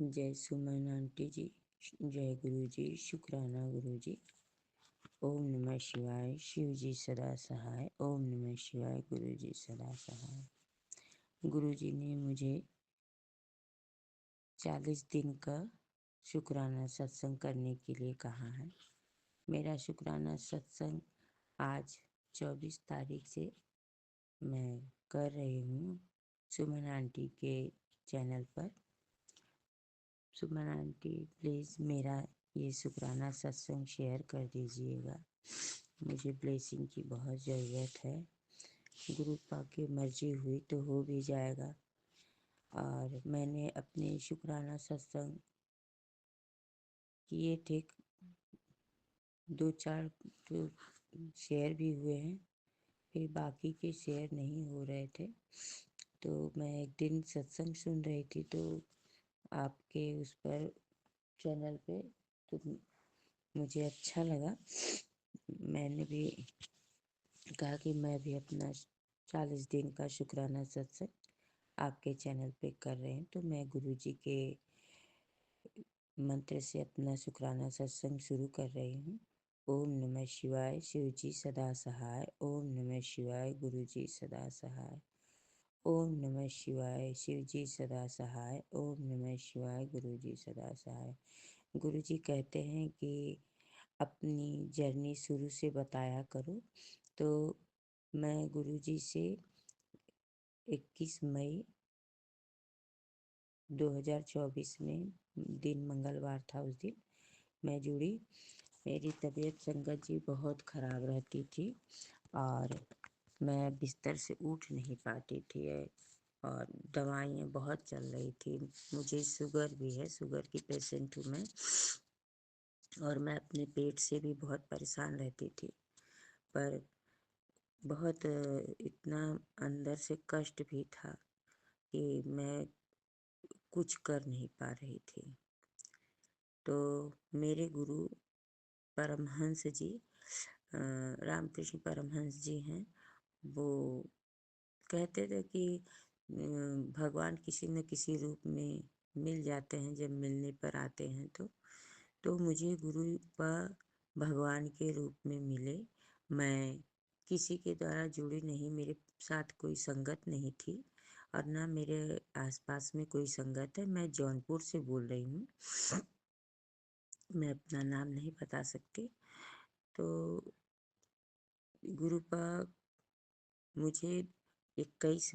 जय सुमन आंटी जी, जय गुरु जी, शुक्राना गुरु जी। ओम नमः शिवाय, शिव जी सदा सहाय। ओम नमः शिवाय, गुरु जी सदा सहाय। गुरु जी ने मुझे 40 दिन का शुक्राना सत्संग करने के लिए कहा है। मेरा शुक्राना सत्संग आज 24 तारीख से मैं कर रही हूँ सुमन आंटी के चैनल पर। सुमन आंटी प्लीज़ मेरा ये शुक्राना सत्संग शेयर कर दीजिएगा। मुझे ब्लेसिंग की बहुत ज़रूरत है। गुरु पाक की मर्जी हुई तो हो भी जाएगा। और मैंने अपने शुक्राना सत्संग किए थे, 2-4 तो शेयर भी हुए हैं, फिर बाकी के शेयर नहीं हो रहे थे। तो मैं एक दिन सत्संग सुन रही थी तो आपके उस पर चैनल पे, तो मुझे अच्छा लगा। मैंने भी कहा कि मैं भी अपना 40 दिन का शुक्राना सत्संग आपके चैनल पे कर रहे हैं, तो मैं गुरु जी के मंत्र से अपना शुक्राना सत्संग शुरू कर रही हूँ। ओम नमः शिवाय, शिव जी सदा सहाय। ओम नमः शिवाय, गुरु जी सदा सहाय। ओम नमः शिवाय, शिव जी सदा सहाय। ओम नमः शिवाय, गुरु जी सदा सहाय। गुरु जी कहते हैं कि अपनी जर्नी शुरू से बताया करो। तो मैं गुरु जी से 21 मई 2024 में, दिन मंगलवार था, उस दिन मैं जुड़ी। मेरी तबीयत संगत जी बहुत ख़राब रहती थी और मैं बिस्तर से उठ नहीं पाती थी और दवाइयाँ बहुत चल रही थी। मुझे शुगर भी है, शुगर की पेशेंट हूँ मैं। और मैं अपने पेट से भी बहुत परेशान रहती थी, पर बहुत इतना अंदर से कष्ट भी था कि मैं कुछ कर नहीं पा रही थी। तो मेरे गुरु परमहंस जी, रामकृष्ण परमहंस जी हैं, वो कहते थे कि भगवान किसी न किसी रूप में मिल जाते हैं, जब मिलने पर आते हैं तो मुझे गुरु पर भगवान के रूप में मिले। मैं किसी के द्वारा जुड़ी नहीं, मेरे साथ कोई संगत नहीं थी और ना मेरे आसपास में कोई संगत है। मैं जौनपुर से बोल रही हूँ, मैं अपना नाम नहीं बता सकती। तो गुरु पर मुझे 21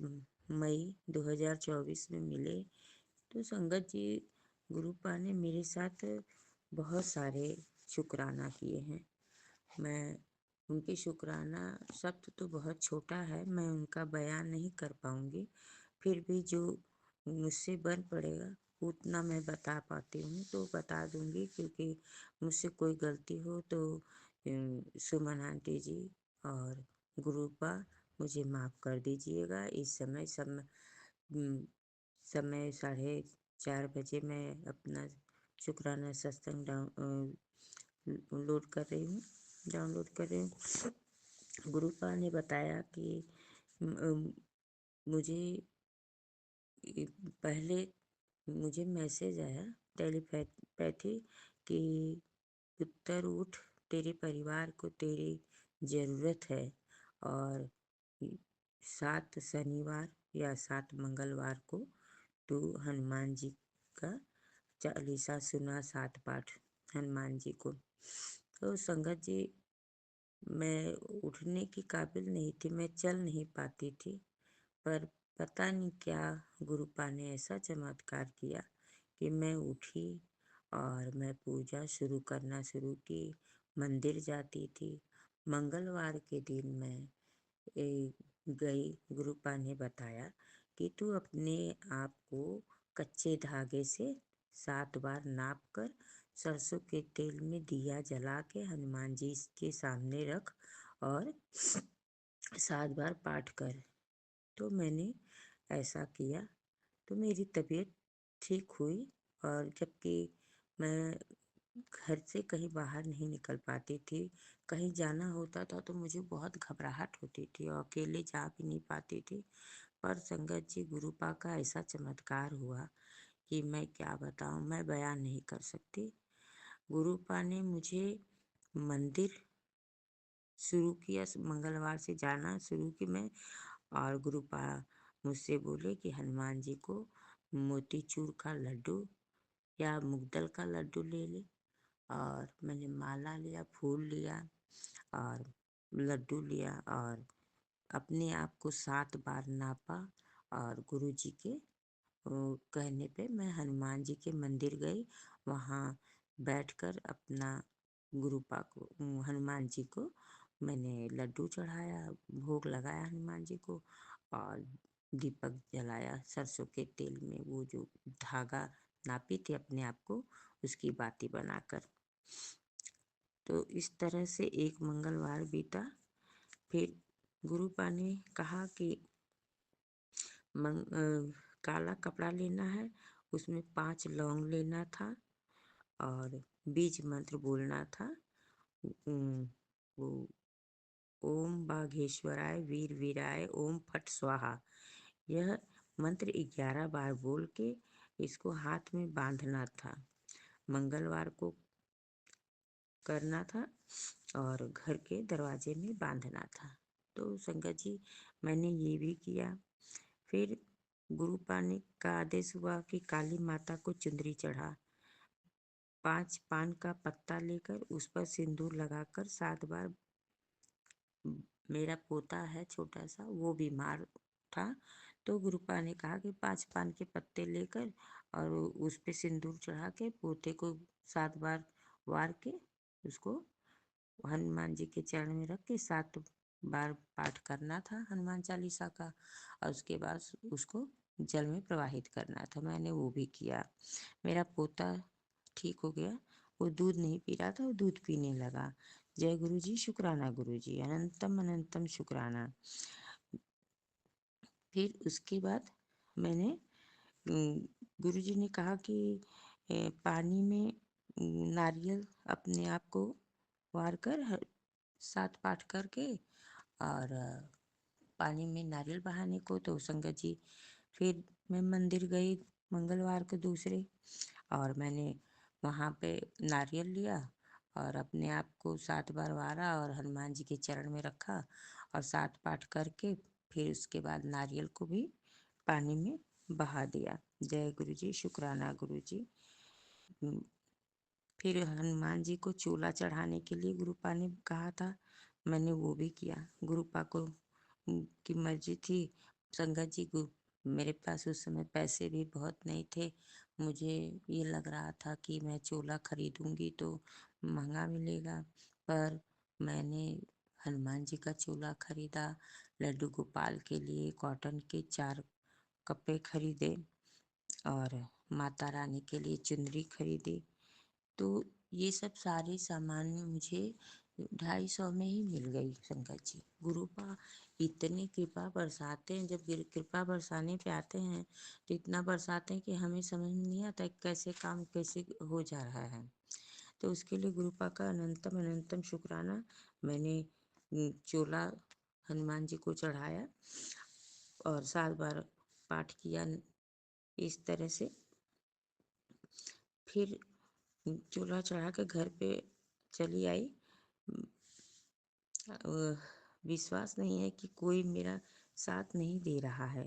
मई 2024 में मिले। तो संगत जी, गुरुपा ने मेरे साथ बहुत सारे शुक्राना किए हैं। मैं उनके शुक्राना शब्द तो बहुत छोटा है, मैं उनका बयान नहीं कर पाऊँगी, फिर भी जो मुझसे बन पड़ेगा उतना मैं बता पाती हूँ तो बता दूँगी। क्योंकि मुझसे कोई गलती हो तो सुमन आंटी जी और गुरुपा मुझे माफ़ कर दीजिएगा। इस समय 4:30 बजे मैं अपना शुक्राना सत्संग डाउनलोड कर रही हूँ। गुरुपा ने बताया कि मुझे पहले मुझे मैसेज आया टेलीपैथी कि उत्तर उठ, तेरे परिवार को तेरी ज़रूरत है। और 7 शनिवार या 7 मंगलवार को तू हनुमान जी का चालीसा सुना, 7 पाठ हनुमान जी को। तो संगत जी, मैं उठने की काबिल नहीं थी, मैं चल नहीं पाती थी, पर पता नहीं क्या गुरुपा ने ऐसा चमत्कार किया कि मैं उठी और मैं पूजा करना शुरू की, मंदिर जाती थी। मंगलवार के दिन मैं गई, गुरुपा ने बताया कि तू अपने आप को कच्चे धागे से 7 बार नाप कर सरसों के तेल में दिया जला के हनुमान जी के सामने रख और 7 बार पाठ कर। तो मैंने ऐसा किया तो मेरी तबीयत ठीक हुई। और जबकि मैं घर से कहीं बाहर नहीं निकल पाती थी, कहीं जाना होता था तो मुझे बहुत घबराहट होती थी और अकेले जा भी नहीं पाती थी। पर संगत जी, गुरुपा का ऐसा चमत्कार हुआ कि मैं क्या बताऊं, मैं बयान नहीं कर सकती। गुरुपा ने मुझे मंदिर शुरू किया, मंगलवार से जाना शुरू की मैं। और गुरुपा मुझसे बोले कि हनुमान जी को मोतीचूर का लड्डू या मूंगदल का लड्डू ले ले। और मैंने माला लिया, फूल लिया और लड्डू लिया और अपने आप को 7 बार नापा। और गुरु जी के कहने पे मैं हनुमान जी के मंदिर गई। वहाँ बैठकर अपना गुरुपा को, हनुमान जी को मैंने लड्डू चढ़ाया, भोग लगाया हनुमान जी को और दीपक जलाया सरसों के तेल में। वो जो धागा नापी थी अपने आप को, उसकी बाती बनाकर। तो इस तरह से एक मंगलवार बीता। फिर गुरुपा ने कहा कि काला कपड़ा लेना है, उसमें 5 लौंग लेना था और बीज मंत्र बोलना था। वो ओम बाघेश्वराय वीर वीराय ओम फट स्वाहा, यह मंत्र 11 बार बोल के इसको हाथ में बांधना था। मंगलवार को करना था और घर के दरवाजे में बांधना था। तो संगत जी, मैंने ये भी किया। फिर गुरुपा ने का आदेश हुआ कि काली माता को चुंदरी चढ़ा। 5 पान का पत्ता लेकर उस पर सिंदूर लगाकर 7 बार। मेरा पोता है छोटा सा, वो बीमार था, तो गुरुपा ने कहा कि 5 पान के पत्ते लेकर और उस पे सिंदूर चढ़ा के पोते को 7 बार वार के उसको हनुमान जी के चरण में रख के 7 बार पाठ करना था हनुमान चालीसा का। और उसके बाद उसको जल में प्रवाहित करना था। मैंने वो भी किया। मेरा पोता ठीक हो गया। वो दूध नहीं पी रहा था, वो दूध पीने लगा। जय गुरु जी, शुक्राना गुरु जी, अनंतम अनंतम शुक्राना। फिर उसके बाद मैंने गुरु जी ने कहा कि पानी में नारियल अपने आप को वार कर 7 पाठ करके और पानी में नारियल बहाने को। तो संगत जी, फिर मैं मंदिर गई मंगलवार को दूसरे, और मैंने वहाँ पे नारियल लिया और अपने आप को 7 बार वारा और हनुमान जी के चरण में रखा और 7 पाठ करके फिर उसके बाद नारियल को भी पानी में बहा दिया। जय गुरु जी, शुक्राना गुरु जी। फिर हनुमान जी को चूल्हा चढ़ाने के लिए गुरुपा ने कहा था, मैंने वो भी किया। गुरुपा को की मर्जी थी। संगत जी, मेरे पास उस समय पैसे भी बहुत नहीं थे। मुझे ये लग रहा था कि मैं चूल्हा खरीदूंगी तो महंगा मिलेगा, पर मैंने हनुमान जी का चूल्हा खरीदा। लड्डू गोपाल के लिए कॉटन के 4 कपड़े खरीदे और माता रानी के लिए चुनरी खरीदी। तो ये सब सारे सामान मुझे 250 में ही मिल गई संगत जी। गुरुपा इतनी कृपा बरसाते हैं, जब कृपा बरसाने पे आते हैं तो इतना बरसाते हैं कि हमें समझ में नहीं आता कैसे काम कैसे हो जा रहा है। तो उसके लिए गुरुपा का अनंतम अनंतम शुक्राना। मैंने चोला हनुमान जी को चढ़ाया और 7 बार पाठ किया इस तरह से। फिर चूल्हा चढ़ा के घर पे चली आई। विश्वास नहीं है कि कोई मेरा साथ नहीं दे रहा है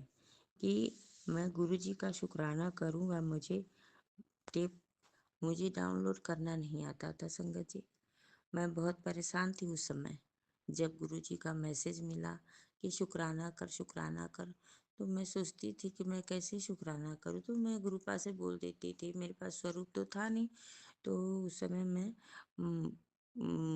कि मैं गुरु जी का शुक्राना करूँगा। टेप मुझे डाउनलोड करना नहीं आता था संगत जी। मैं बहुत परेशान थी उस समय। जब गुरु जी का मैसेज मिला कि शुक्राना कर शुक्राना कर, तो मैं सोचती थी कि मैं कैसे शुक्राना करूँ। तो मैं गुरुपा से बोल देती थी, मेरे पास स्वरूप तो था नहीं। तो उस समय मैं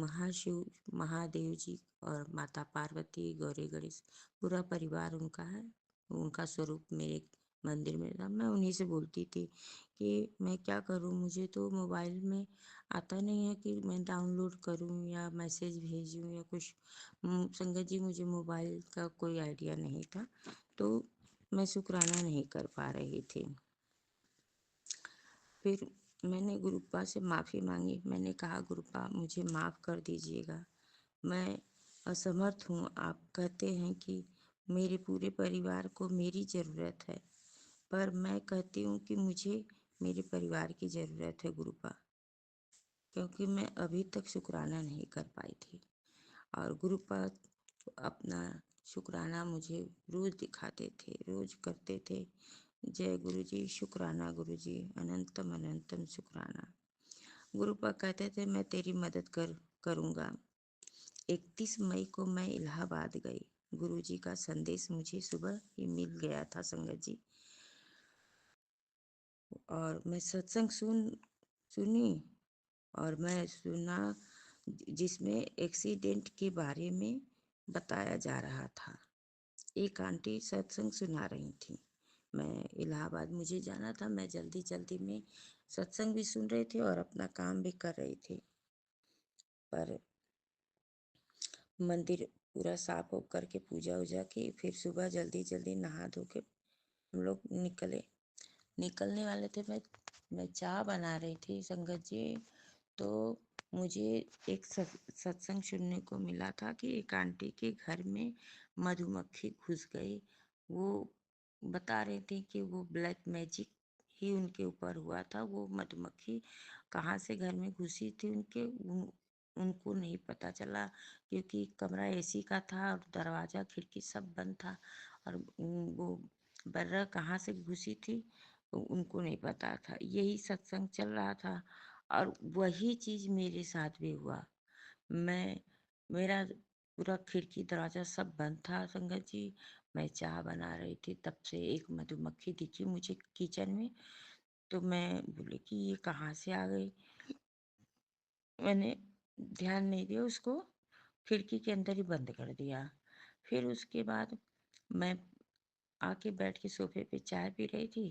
महाशिव महादेव जी और माता पार्वती, गौरी गणेश, पूरा परिवार उनका है, उनका स्वरूप मेरे मंदिर में था। मैं उन्हीं से बोलती थी कि मैं क्या करूं, मुझे तो मोबाइल में आता नहीं है कि मैं डाउनलोड करूं या मैसेज भेजूं या कुछ। संगत जी, मुझे मोबाइल का कोई आइडिया नहीं था, तो मैं शुक्राना नहीं कर पा रही थी। फिर मैंने गुरुपा से माफ़ी मांगी। मैंने कहा, गुरुपा मुझे माफ़ कर दीजिएगा, मैं असमर्थ हूँ। आप कहते हैं कि मेरे पूरे परिवार को मेरी ज़रूरत है, पर मैं कहती हूँ कि मुझे मेरे परिवार की ज़रूरत है गुरुपा, क्योंकि मैं अभी तक शुक्राना नहीं कर पाई थी। और गुरुपा अपना शुक्राना मुझे रोज़ दिखाते थे, रोज़ करते थे। जय गुरुजी, शुक्राना गुरुजी, अनंतम अनंतम शुक्राना। गुरुपा कहते थे मैं तेरी मदद करूँगा। 31 मई को मैं इलाहाबाद गई। गुरुजी का संदेश मुझे सुबह ही मिल गया था संगत जी। और मैं सत्संग सुनी और मैं सुना जिसमें एक्सीडेंट के बारे में बताया जा रहा था। एक आंटी सत्संग सुना रही थी। मैं इलाहाबाद मुझे जाना था, मैं जल्दी जल्दी में सत्संग भी सुन रही थी और अपना काम भी कर रही थी। पर मंदिर पूरा साफ हो करके पूजा वूजा की, फिर सुबह जल्दी जल्दी नहा धो के हम लोग निकलने वाले थे। मैं चाय बना रही थी संगत जी। तो मुझे एक सत्संग सुनने को मिला था कि एक आंटी के घर में मधुमक्खी घुस गई। वो बता रहे थे कि वो ब्लैक मैजिक ही उनके ऊपर हुआ था। वो मधुमक्खी कहाँ से घर में घुसी थी उनको नहीं पता चला, क्योंकि कमरा एसी का था और दरवाजा खिड़की सब बंद था। और वो बर्रा कहाँ से घुसी थी उनको नहीं पता था। यही सत्संग चल रहा था और वही चीज मेरे साथ भी हुआ। मैं मेरा पूरा खिड़की दरवाजा सब बंद था संगत जी। मैं चाय बना रही थी, तब से एक मधुमक्खी दिखी मुझे किचन में। तो मैं बोली कि ये कहाँ से आ गई। मैंने ध्यान नहीं दिया उसको, खिड़की के अंदर ही बंद कर दिया। फिर उसके बाद मैं आके बैठ के सोफे पे चाय पी रही थी।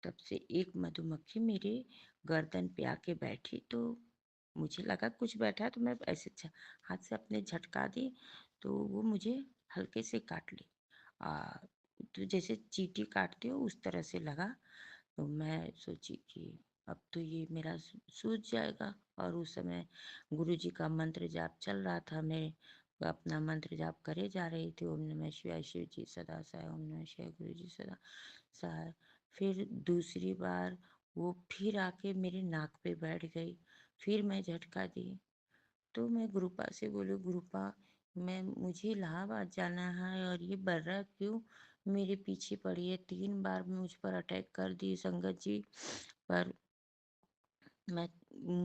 तब से एक मधुमक्खी मेरे गर्दन पे आके बैठी। तो मुझे लगा कुछ बैठा है, तो मैं ऐसे हाथ से अपने झटका दी, तो वो मुझे हल्के से काट ली। आ, तो जैसे चींटी काटती हो उस तरह से लगा। तो मैं सोची कि अब तो ये मेरा सूझ जाएगा। और उस समय गुरुजी का मंत्र जाप चल रहा था। मैं अपना मंत्र जाप करे जा रही थी, ओम नमः शिवाय, शिव जी सदा सहाय, ओम नमः शिवाय, गुरु जी सदा सहाय। फिर दूसरी बार वो फिर आके मेरे नाक पे बैठ गई। फिर मैं झटका दी। तो मैं गुरुपा से बोली, गुरुपा मुझे इलाहाबाद जाना है और ये बर्रा क्यों मेरे पीछे पड़ी है। 3 बार मुझ पर अटैक कर दी संगत जी। पर मैं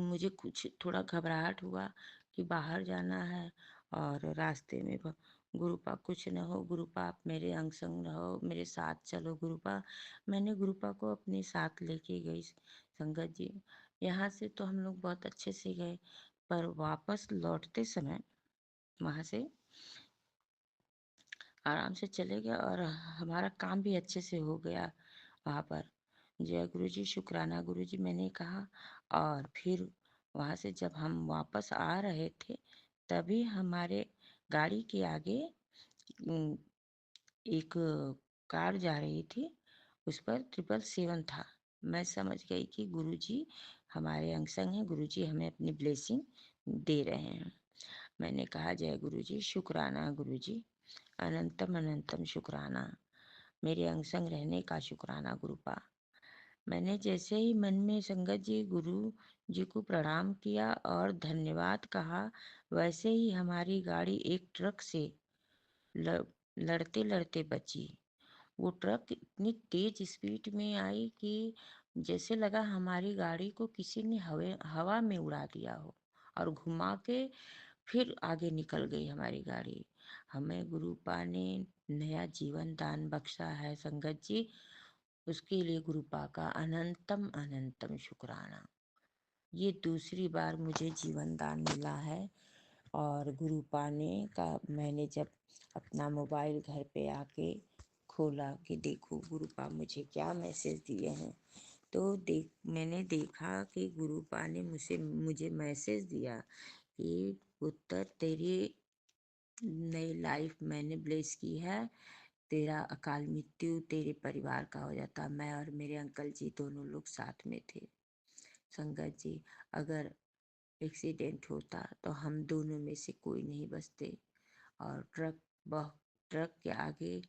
मुझे कुछ थोड़ा घबराहट हुआ कि बाहर जाना है और रास्ते में गुरुपा कुछ न हो, गुरुपा आप मेरे अंग संग रहो, मेरे साथ चलो गुरुपा। मैंने गुरुपा को अपने साथ लेके गई संगत जी। यहाँ से तो हम लोग बहुत अच्छे से गए, पर वापस लौटते समय वहाँ से आराम से चले गए और हमारा काम भी अच्छे से हो गया वहाँ पर। जय गुरु जी, शुक्राना गुरु जी, मैंने कहा। और फिर वहाँ से जब हम वापस आ रहे थे, तभी हमारे गाड़ी के आगे एक कार जा रही थी, उस पर 777 था। मैं समझ गई कि गुरुजी हमारे अंग संग हैं, गुरुजी हमें अपनी ब्लेसिंग दे रहे हैं। मैंने कहा जय गुरुजी, शुक्राना गुरुजी, अनंतम अनंतम शुक्राना, मेरे अंग संग रहने का शुक्राना गुरुपा। मैंने जैसे ही मन में संगत जी गुरु जी को प्रणाम किया और धन्यवाद कहा, वैसे ही हमारी गाड़ी एक ट्रक से लड़ते लड़ते बची। वो ट्रक इतनी तेज स्पीड में आई कि जैसे लगा हमारी गाड़ी को किसी ने हवा में उड़ा दिया हो और घुमा के फिर आगे निकल गई हमारी गाड़ी। हमें गुरुपा ने नया जीवन दान बख्शा है संगत जी, उसके लिए गुरुपा का अनंतम अनंतम शुक्राना। ये दूसरी बार मुझे जीवन दान मिला है। और गुरुपा ने का मैंने जब अपना मोबाइल घर पे आके खोला कि देखो गुरुपा मुझे क्या मैसेज दिए हैं, तो मैंने देखा कि गुरुपा ने मुझे मैसेज दिया कि उत्तर तेरी नई लाइफ मैंने ब्लेस की है। तेरा अकाल मृत्यु तेरे परिवार का हो जाता। मैं और मेरे अंकल जी दोनों लोग साथ में थे संगत जी। अगर एक्सीडेंट होता तो हम दोनों में से कोई नहीं बचते। और ट्रक के आगे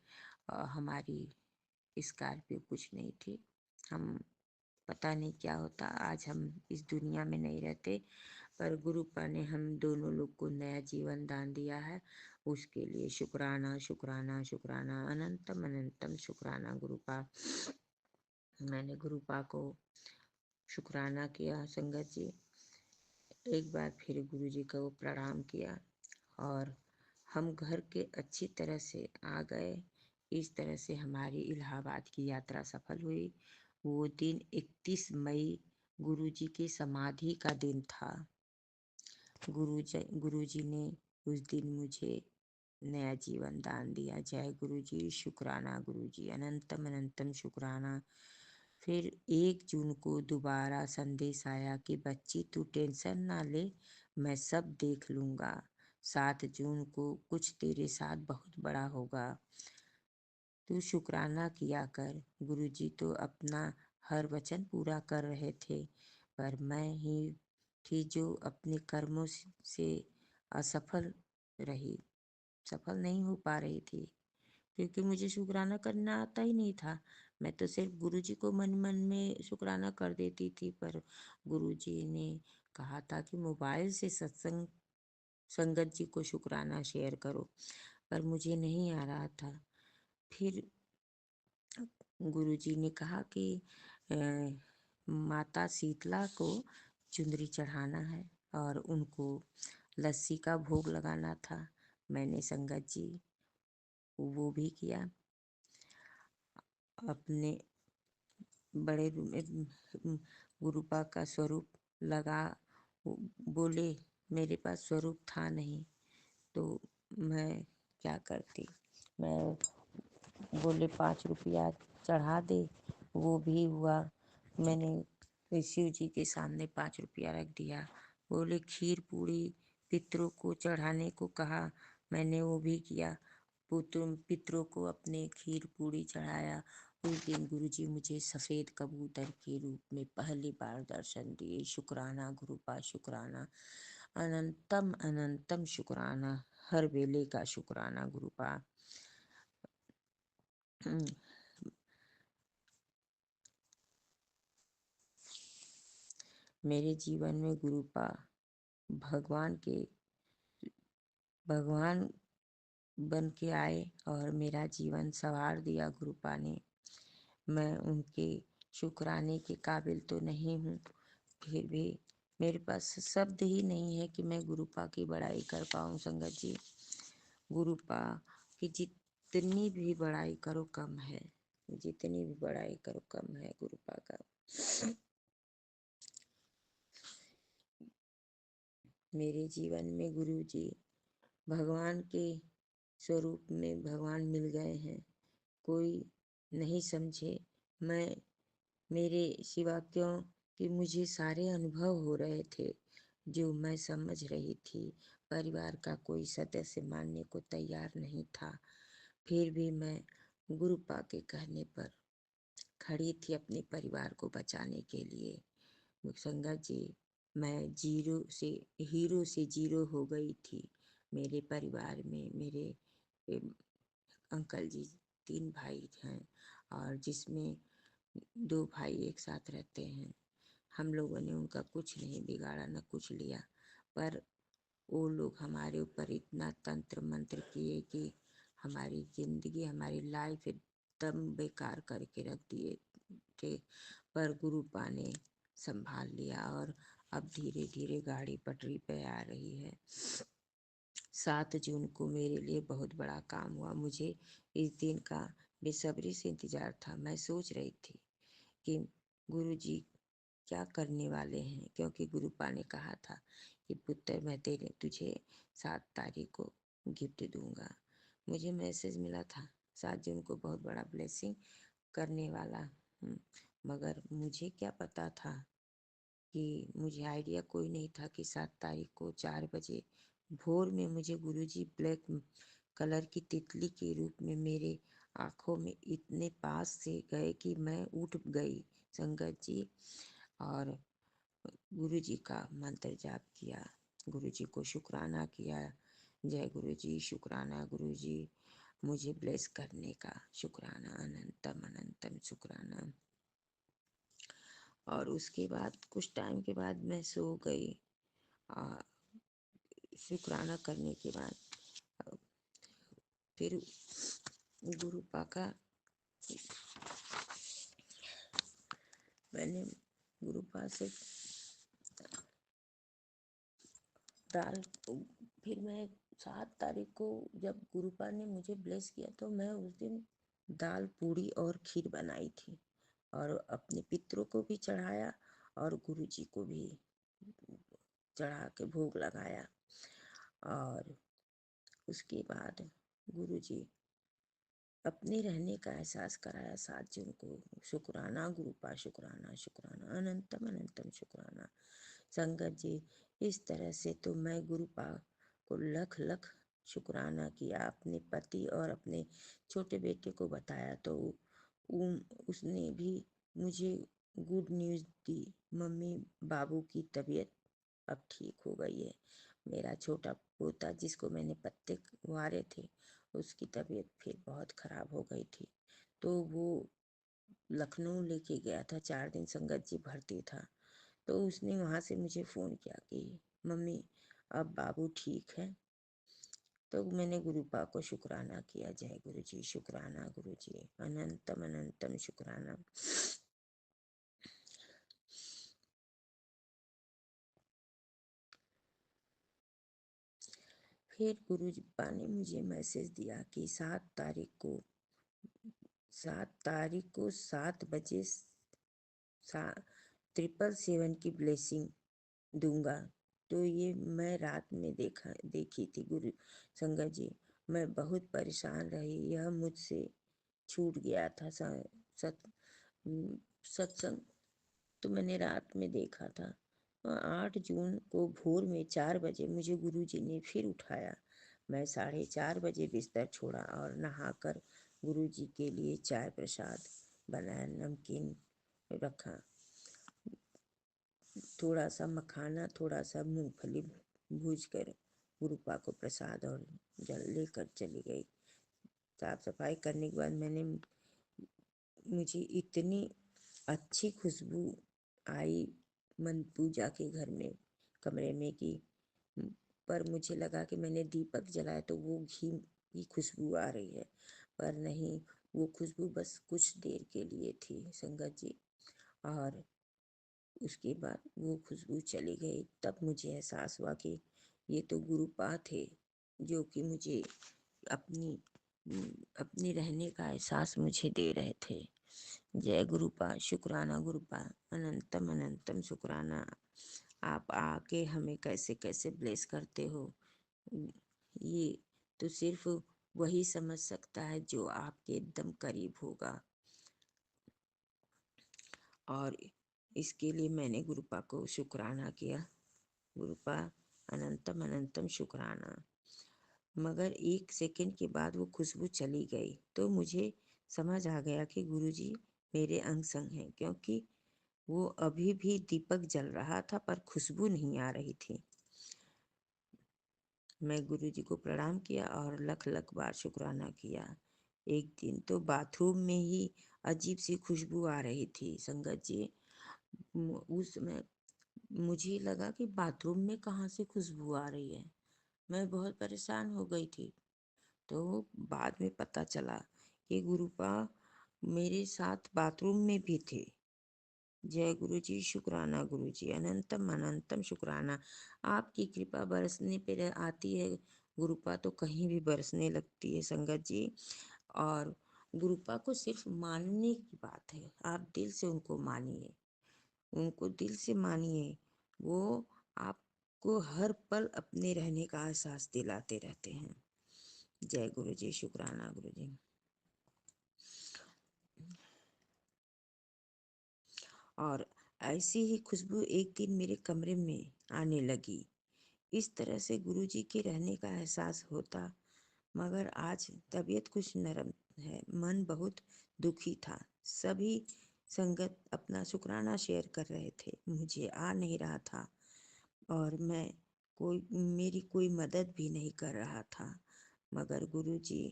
हमारी स्कॉर्पियो कुछ नहीं थी। हम पता नहीं क्या होता, आज हम इस दुनिया में नहीं रहते। पर गुरुपा ने हम दोनों लोग को नया जीवन दान दिया है, उसके लिए शुक्राना शुक्राना शुक्राना, अनंतम अनंतम शुक्राना गुरुपा। मैंने गुरुपा को शुक्राना किया संगत जी, एक बार फिर गुरुजी को प्रणाम किया और हम घर के अच्छी तरह से आ गए। इस तरह से हमारी इलाहाबाद की यात्रा सफल हुई। वो दिन 31 मई गुरुजी की समाधि का दिन था। गुरुजी ने उस दिन मुझे नया जीवन दान दिया। जय गुरुजी, शुक्राना गुरुजी, अनंतम अनंतम शुक्राना। फिर 1 जून को दोबारा संदेश आया कि बच्ची तू टेंशन ना ले, मैं सब देख लूंगा। 7 जून को कुछ तेरे साथ बहुत बड़ा होगा, तू शुक्राना किया कर। गुरुजी तो अपना हर वचन पूरा कर रहे थे, पर मैं ही थी जो अपने कर्मों से असफल रही, सफल नहीं हो पा रही थी, क्योंकि मुझे शुक्राना करना आता ही नहीं था। मैं तो सिर्फ गुरुजी को मन मन में शुक्राना कर देती थी, पर गुरुजी ने कहा था कि मोबाइल से सत्संग संगत जी को शुक्राना शेयर करो, पर मुझे नहीं आ रहा था। फिर गुरुजी ने कहा कि माता शीतला को चुंदरी चढ़ाना है और उनको लस्सी का भोग लगाना था। मैंने संगत जी वो भी किया। अपने बड़े गुरुपा का स्वरूप लगा, बोले मेरे पास स्वरूप था नहीं तो मैं क्या करती। मैं बोले 5 रुपया चढ़ा दे, वो भी हुआ। मैंने शिव जी के सामने 5 रुपया रख दिया। बोले खीर पूड़ी पितरों को चढ़ाने को कहा, मैंने वो भी किया। पितरों को अपने खीर पूड़ी चढ़ाया। उस दिन गुरुजी मुझे सफेद कबूतर के रूप में पहली बार दर्शन दिए। शुक्राना गुरुपा, शुक्राना, अनंतम अनंतम शुक्राना, हर वेले का शुक्राना गुरुपा। मेरे जीवन में गुरुपा भगवान बन के आए और मेरा जीवन संवार दिया गुरुपा ने। मैं उनके शुक्राने के काबिल तो नहीं हूँ, फिर भी मेरे पास शब्द ही नहीं है कि मैं गुरुपा की बड़ाई कर पाऊँ संगत जी। गुरुपा की जितनी भी बड़ाई करो कम है, जितनी भी बड़ाई करो कम है गुरुपा का। मेरे जीवन में गुरुजी भगवान के स्वरूप में भगवान मिल गए हैं। कोई नहीं समझे मैं मेरे सिवा, क्यों कि मुझे सारे अनुभव हो रहे थे जो मैं समझ रही थी। परिवार का कोई सदस्य मानने को तैयार नहीं था, फिर भी मैं गुरुपा के कहने पर खड़ी थी अपने परिवार को बचाने के लिए। संगत जी, मैं हीरो से जीरो हो गई थी। मेरे परिवार में मेरे अंकल जी 3 भाई हैं और जिसमें 2 भाई एक साथ रहते हैं। हम लोगों ने उनका कुछ नहीं बिगाड़ा, न कुछ लिया, पर वो लोग हमारे ऊपर इतना तंत्र मंत्र किए कि हमारी जिंदगी, हमारी लाइफ एकदम बेकार करके रख दिए थे। पर गुरुपा ने संभाल लिया और अब धीरे धीरे गाड़ी पटरी पे आ रही है। 7 जून को मेरे लिए बहुत बड़ा काम हुआ। मुझे इस दिन का बेसब्री से इंतजार था। मैं सोच रही थी कि गुरुजी क्या करने वाले हैं, क्योंकि गुरुपा ने कहा था कि पुत्र मैं तुझे 7 तारीख को गिफ्ट दूंगा। मुझे मैसेज मिला था 7 जून को बहुत बड़ा ब्लेसिंग करने वाला हूँ, मगर मुझे क्या पता था कि मुझे आइडिया कोई नहीं था कि 7 तारीख को 4 बजे भोर में मुझे गुरुजी ब्लैक कलर की तितली के रूप में मेरे आंखों में इतने पास से गए कि मैं उठ गई संगत जी। और गुरुजी का मंत्र जाप किया, गुरुजी को शुक्राना किया। जय गुरुजी, शुक्राना गुरुजी, मुझे ब्लेस करने का शुक्राना, अनंतम अनंतम शुक्राना। और उसके बाद कुछ टाइम के बाद मैं सो गई। शुक्राना करने के बाद फिर गुरुपा का मैंने गुरुपा से दाल, फिर मैं 7 तारीख को जब गुरुपा ने मुझे ब्लेस किया तो मैं उस दिन दाल पूड़ी और खीर बनाई थी और अपने पितरों को भी चढ़ाया और गुरुजी को भी चढ़ा के भोग लगाया। और उसके बाद गुरुजी अपने रहने का एहसास कराया 7 जून को। शुक्राना गुरुपा, शुक्राना शुक्राना, अनंतम अनंतम शुक्राना। संगत जी, इस तरह से तो मैं गुरुपा को लख लख शुक्राना किया। अपने पति और अपने छोटे बेटे को बताया तो उसने भी मुझे गुड न्यूज़ दी। मम्मी बाबू की तबीयत अब ठीक हो गई है। मेरा छोटा पोता जिसको मैंने पत्ते मारे थे उसकी तबीयत फिर बहुत खराब हो गई थी तो वो लखनऊ लेके गया था। 4 दिन संगत जी भर्ती था तो उसने वहाँ से मुझे फ़ोन किया कि मम्मी अब बाबू ठीक है। तो मैंने गुरुपा को शुक्राना किया। जय गुरु जी, शुक्राना गुरु जी, अनंतम अनंतम शुक्राना। फिर गुरुपा ने मुझे मैसेज दिया कि 7 तारीख को 7 बजे 777 की ब्लेसिंग दूंगा। तो ये मैं रात में देखी थी गुरु संगत जी। मैं बहुत परेशान रही, यह मुझसे छूट गया था। सत्संग तो मैंने रात में देखा था। 8 जून को भोर में 4 बजे मुझे गुरुजी ने फिर उठाया। मैं 4:30 बजे बिस्तर छोड़ा और नहाकर गुरुजी के लिए चाय प्रसाद बनाया, नमकीन रखा, थोड़ा सा मखाना, थोड़ा सा मूंगफली भूज कर गुरुपा को प्रसाद और जल लेकर चली गई। साफ सफाई करने के बाद मुझे इतनी अच्छी खुशबू आई मन पूजा के घर में कमरे में कि पर मुझे लगा कि मैंने दीपक जलाया तो वो घी की खुशबू आ रही है, पर नहीं, वो खुशबू बस कुछ देर के लिए थी संगत जी। और उसके बाद वो खुशबू चली गई। तब मुझे एहसास हुआ कि ये तो गुरुपा थे जो कि मुझे अपनी अपने रहने का एहसास मुझे दे रहे थे। जय गुरुपा, शुक्राना गुरुपा, अनंतम अनंतम शुक्राना। आप आके हमें कैसे कैसे ब्लेस करते हो, ये तो सिर्फ वही समझ सकता है जो आपके एकदम करीब होगा। और इसके लिए मैंने गुरुपा को शुक्राना किया। गुरुपा अनंतम अनंतम शुक्राना। मगर 1 सेकंड के बाद वो खुशबू चली गई तो मुझे समझ आ गया कि गुरुजी मेरे अंग संग हैं, क्योंकि वो अभी भी दीपक जल रहा था पर खुशबू नहीं आ रही थी। मैं गुरुजी को प्रणाम किया और लख लख बार शुक्राना किया। एक दिन तो बाथरूम में ही अजीब सी खुशबू आ रही थी संगत जी। उस समय मुझे लगा कि बाथरूम में कहाँ से खुशबू आ रही है। मैं बहुत परेशान हो गई थी। तो बाद में पता चला कि गुरुपा मेरे साथ बाथरूम में भी थे। जय गुरु जी, शुक्राना गुरु जी, अनंतम अनंतम शुक्राना। आपकी कृपा बरसने पे आती है, गुरुपा तो कहीं भी बरसने लगती है संगत जी। और गुरुपा को सिर्फ मानने की बात है, आप दिल से उनको मानिए, उनको दिल से मानिए। वो आपको हर पल अपने रहने का एहसास दिलाते रहते हैं। जय गुरु जी, शुक्राना गुरु जी। और ऐसी ही खुशबू एक दिन मेरे कमरे में आने लगी। इस तरह से गुरुजी के रहने का एहसास होता। मगर आज तबीयत कुछ नरम है, मन बहुत दुखी था। सभी संगत अपना शुक्राना शेयर कर रहे थे, मुझे आ नहीं रहा था और मेरी कोई मदद भी नहीं कर रहा था। मगर गुरुजी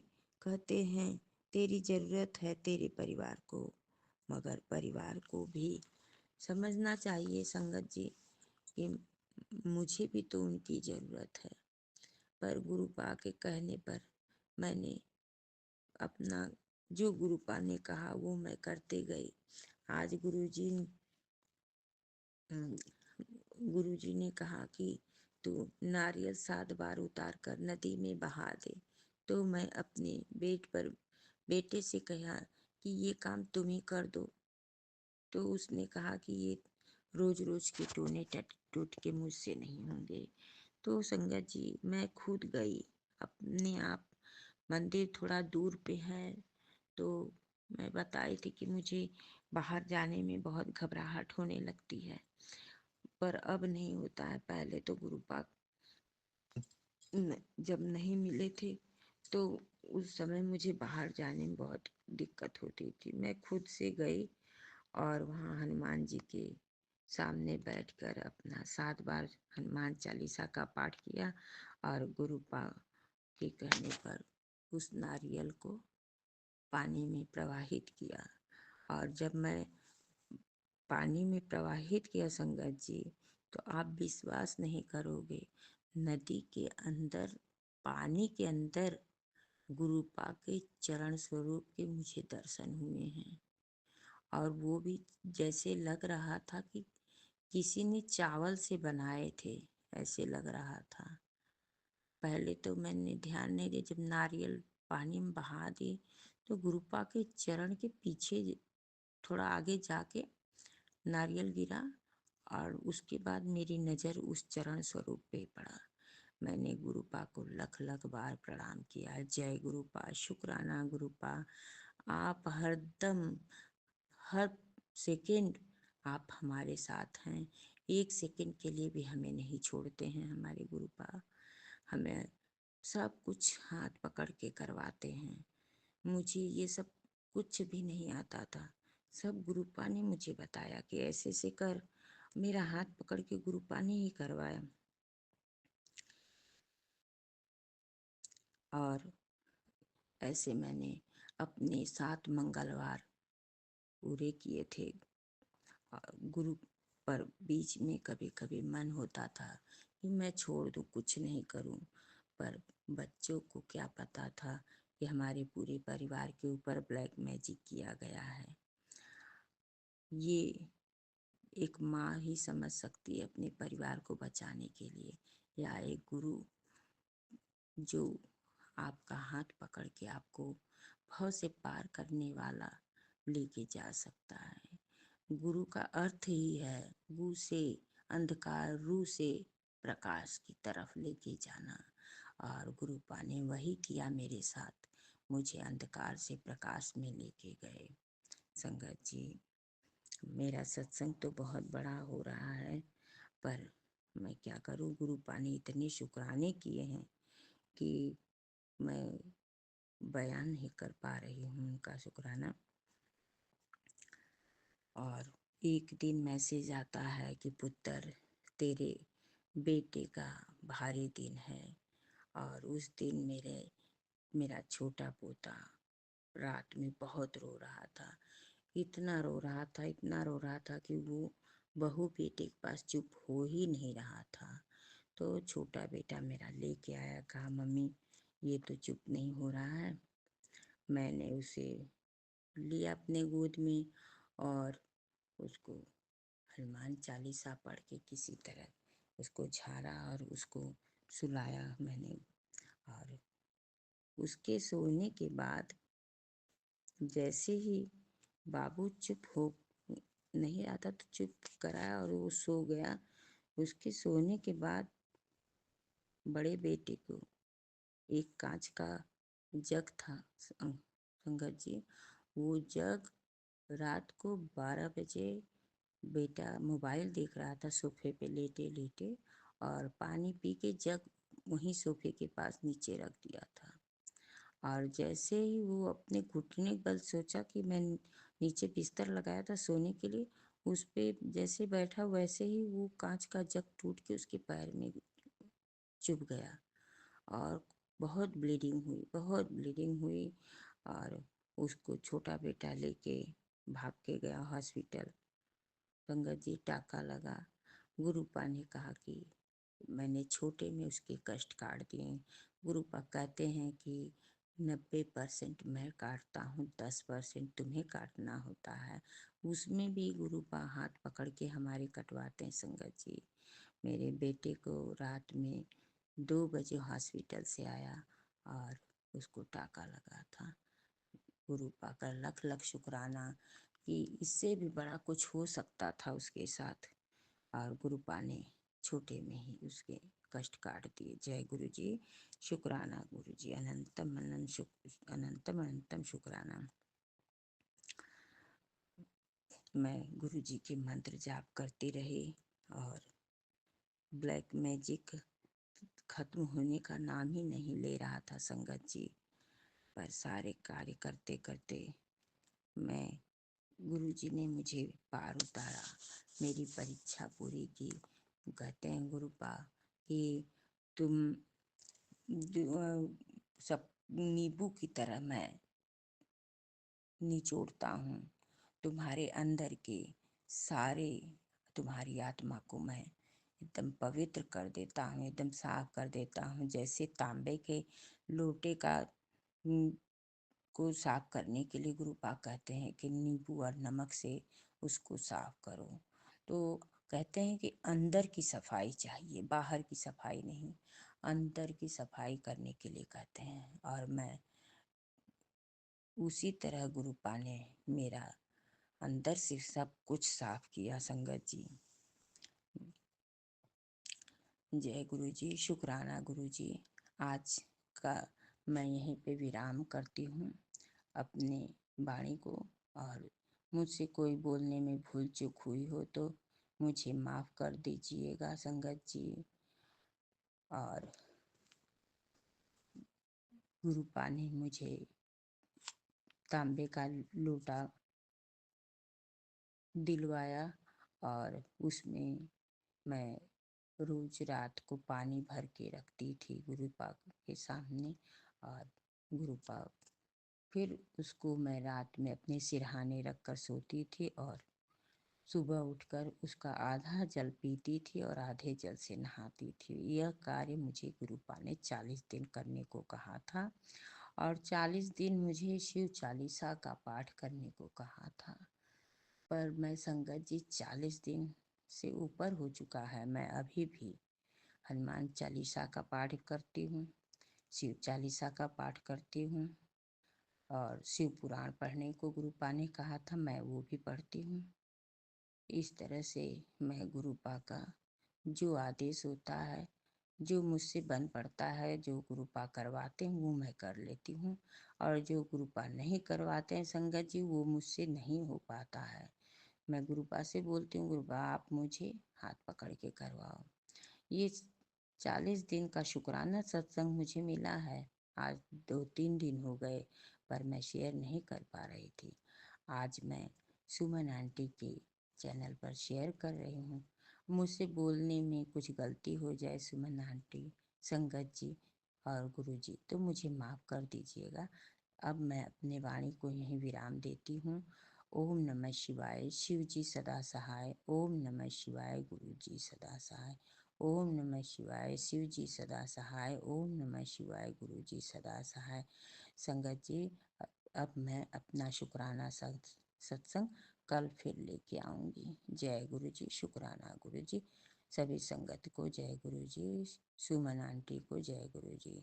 कहते हैं तेरी ज़रूरत है तेरे परिवार को, मगर परिवार को भी समझना चाहिए संगत जी कि मुझे भी तो उनकी ज़रूरत है। पर गुरुपा के कहने पर मैंने अपना जो गुरुपा ने कहा वो मैं करते गई। आज गुरुजी ने कहा कि तू नारियल 7 बार उतार कर नदी में बहा दे। तो मैं अपने बेटे से कहा कि ये काम तुम ही कर दो। तो उसने कहा कि ये रोज रोज के टोने टोटके मुझसे नहीं होंगे। तो संगत जी मैं खुद गई अपने आप। मंदिर थोड़ा दूर पे है, तो मैं बताई थी कि मुझे बाहर जाने में बहुत घबराहट होने लगती है, पर अब नहीं होता है। पहले तो गुरुपाक जब नहीं मिले थे तो उस समय मुझे बाहर जाने में बहुत दिक्कत होती थी। मैं खुद से गई और वहाँ हनुमान जी के सामने बैठकर अपना 7 बार हनुमान चालीसा का पाठ किया और गुरुपा के कहने पर उस नारियल को पानी में प्रवाहित किया। और जब मैं पानी में प्रवाहित किया संगत जी, तो आप विश्वास नहीं करोगे, नदी के अंदर, पानी के अंदर गुरुपा के चरण स्वरूप के मुझे दर्शन हुए हैं। और वो भी जैसे लग रहा था कि किसी ने चावल से बनाए थे, ऐसे लग रहा था। पहले तो मैंने ध्यान नहीं दिया, जब नारियल पानी में बहा दिए तो गुरुपा के चरण के पीछे थोड़ा आगे जाके नारियल गिरा और उसके बाद मेरी नज़र उस चरण स्वरूप पे पड़ा। मैंने गुरुपा को लख लख बार प्रणाम किया। जय गुरुपा, शुक्राना गुरुपा, आप हरदम हर सेकंड आप हमारे साथ हैं। एक सेकंड के लिए भी हमें नहीं छोड़ते हैं हमारे गुरुपा। हमें सब कुछ हाथ पकड़ के करवाते हैं। मुझे ये सब कुछ भी नहीं आता था, सब गुरुपा ने मुझे बताया कि ऐसे ऐसे कर। मेरा हाथ पकड़ के गुरुपा ने ही करवाया। और ऐसे मैंने अपने 7 मंगलवार पूरे किए थे। गुरु पर बीच में कभी कभी मन होता था कि मैं छोड़ दूँ, कुछ नहीं करूँ, पर बच्चों को क्या पता था कि हमारे पूरे परिवार के ऊपर ब्लैक मैजिक किया गया है। ये एक माँ ही समझ सकती है अपने परिवार को बचाने के लिए, या एक गुरु जो आपका हाथ पकड़ के आपको भव से पार करने वाला लेके जा सकता है। गुरु का अर्थ ही है गु से अंधकार, रू से प्रकाश की तरफ लेके जाना। और गुरुपा ने वही किया मेरे साथ, मुझे अंधकार से प्रकाश में लेके गए। संगत जी, मेरा सत्संग तो बहुत बड़ा हो रहा है, पर मैं क्या करूं, गुरुपा ने इतने शुक्राने किए हैं कि मैं बयान नहीं कर पा रही हूँ उनका शुक्राना। और एक दिन मैसेज आता है कि पुत्र, तेरे बेटे का भारी दिन है। और उस दिन मेरा छोटा पोता रात में बहुत रो रहा था। इतना रो रहा था, इतना रो रहा था कि वो बहू बेटे के पास चुप हो ही नहीं रहा था। तो छोटा बेटा मेरा लेके आया, कहा मम्मी ये तो चुप नहीं हो रहा है। मैंने उसे लिया अपने गोद में और उसको हनुमान चालीसा पढ़ के किसी तरह उसको झाड़ा और उसको सुलाया मैंने। और उसके सोने के बाद जैसे ही बाबू चुप हो नहीं आता तो चुप कराया और वो सो गया। उसके सोने के बाद बड़े बेटे को एक कांच का जग था संगत जी, वो जग रात को 12 बजे बेटा मोबाइल देख रहा था सोफे पे लेटे लेटे, और पानी पी के जग वहीं सोफे के पास नीचे रख दिया था। और जैसे ही वो अपने घुटने बल सोचा कि मैं नीचे बिस्तर लगाया था सोने के लिए, उस पे जैसे बैठा वैसे ही वो कांच का जग टूट के उसके पैर में चुभ गया। और बहुत ब्लीडिंग हुई, बहुत ब्लीडिंग हुई। और उसको छोटा बेटा लेके भाग के गया हॉस्पिटल। संगत जी टाका लगा। गुरुपा ने कहा कि मैंने छोटे में उसके कष्ट काट दिए। गुरुपा कहते हैं कि 90% मैं काटता हूँ, 10% तुम्हें काटना होता है। उसमें भी गुरुपा हाथ पकड़ के हमारे कटवाते हैं संगत जी। मेरे बेटे को रात में 2 बजे हॉस्पिटल से आया और उसको टाका लगा था। गुरुपा का लख लख शुक्राना कि इससे भी बड़ा कुछ हो सकता था उसके साथ, और गुरुपा ने छोटे में ही उसके कष्ट काट दिए। जय गुरु जी, शुक्राना गुरु जी, अनंतम अनंतम अनंतम शुक्राना। मैं गुरु जी के मंत्र जाप करती रही और ब्लैक मैजिक खत्म होने का नाम ही नहीं ले रहा था संगत जी। पर सारे कार्य करते करते मैं गुरु जी ने मुझे पार उतारा, मेरी परीक्षा पूरी की। कहते हैं गुरुपा कि तुम सब नींबू की तरह मैं निचोड़ता हूँ तुम्हारे अंदर के सारे, तुम्हारी आत्मा को मैं एकदम पवित्र कर देता हूँ, एकदम साफ कर देता हूँ। जैसे तांबे के लोटे का को साफ करने के लिए गुरुपा कहते हैं कि नींबू और नमक से उसको साफ करो। तो कहते हैं कि अंदर की सफाई चाहिए, बाहर की सफाई नहीं, अंदर की सफाई करने के लिए कहते हैं। और मैं उसी तरह गुरुपा ने मेरा अंदर से सब कुछ साफ किया संगत जी। जय गुरु जी, शुक्राना गुरु जी। आज का मैं यहीं पे विराम करती हूँ अपने वाणी को, और मुझसे कोई बोलने में भूल चूक हुई हो तो मुझे माफ़ कर दीजिएगा संगत जी। और गुरुपा ने मुझे तांबे का लोटा दिलवाया और उसमें मैं रोज रात को पानी भर के रखती थी गुरुपा के सामने। और गुरुपा फिर उसको मैं रात में अपने सिरहाने रख कर सोती थी और सुबह उठकर उसका आधा जल पीती थी और आधे जल से नहाती थी। यह कार्य मुझे गुरुपा ने 40 दिन करने को कहा था और 40 दिन मुझे शिव चालीसा का पाठ करने को कहा था। पर मैं संगत जी 40 दिन से ऊपर हो चुका है, मैं अभी भी हनुमान चालीसा का पाठ करती हूँ, शिव चालीसा का पाठ करती हूँ, और शिव पुराण पढ़ने को गुरुपा ने कहा था, मैं वो भी पढ़ती हूँ। इस तरह से मैं गुरुपा का जो आदेश होता है, जो मुझसे बन पड़ता है, जो गुरुपा करवाते हैं वो मैं कर लेती हूँ, और जो गुरुपा नहीं करवाते हैं संगत जी वो मुझसे नहीं हो पाता है। मैं गुरुपा से बोलती हूँ, गुरुपा आप मुझे हाथ पकड़ के करवाओ। ये 40 दिन का शुक्राना सत्संग मुझे मिला है, आज 2-3 दिन हो गए पर मैं शेयर नहीं कर पा रही थी। आज मैं सुमन आंटी के चैनल पर शेयर कर रही हूँ। मुझसे बोलने में कुछ गलती हो जाए सुमन आंटी, संगत जी और गुरु जी तो मुझे माफ़ कर दीजिएगा। अब मैं अपने वाणी को यहीं विराम देती हूँ। ओम नमः शिवाय, शिव जी सदा सहाय। ओम नमः शिवाय, गुरु जी सदा सहाय। ओम नमः शिवाय, शिव जी सदा सहाय। ओम नमः शिवाय, गुरु जी सदा सहाय। संगत जी अब मैं अपना शुक्राना सत्संग कल फिर लेके आऊँगी। जय गुरु जी, शुक्राना गुरु जी। सभी संगत को जय गुरु जी, सुमन आंटी को जय गुरु जी।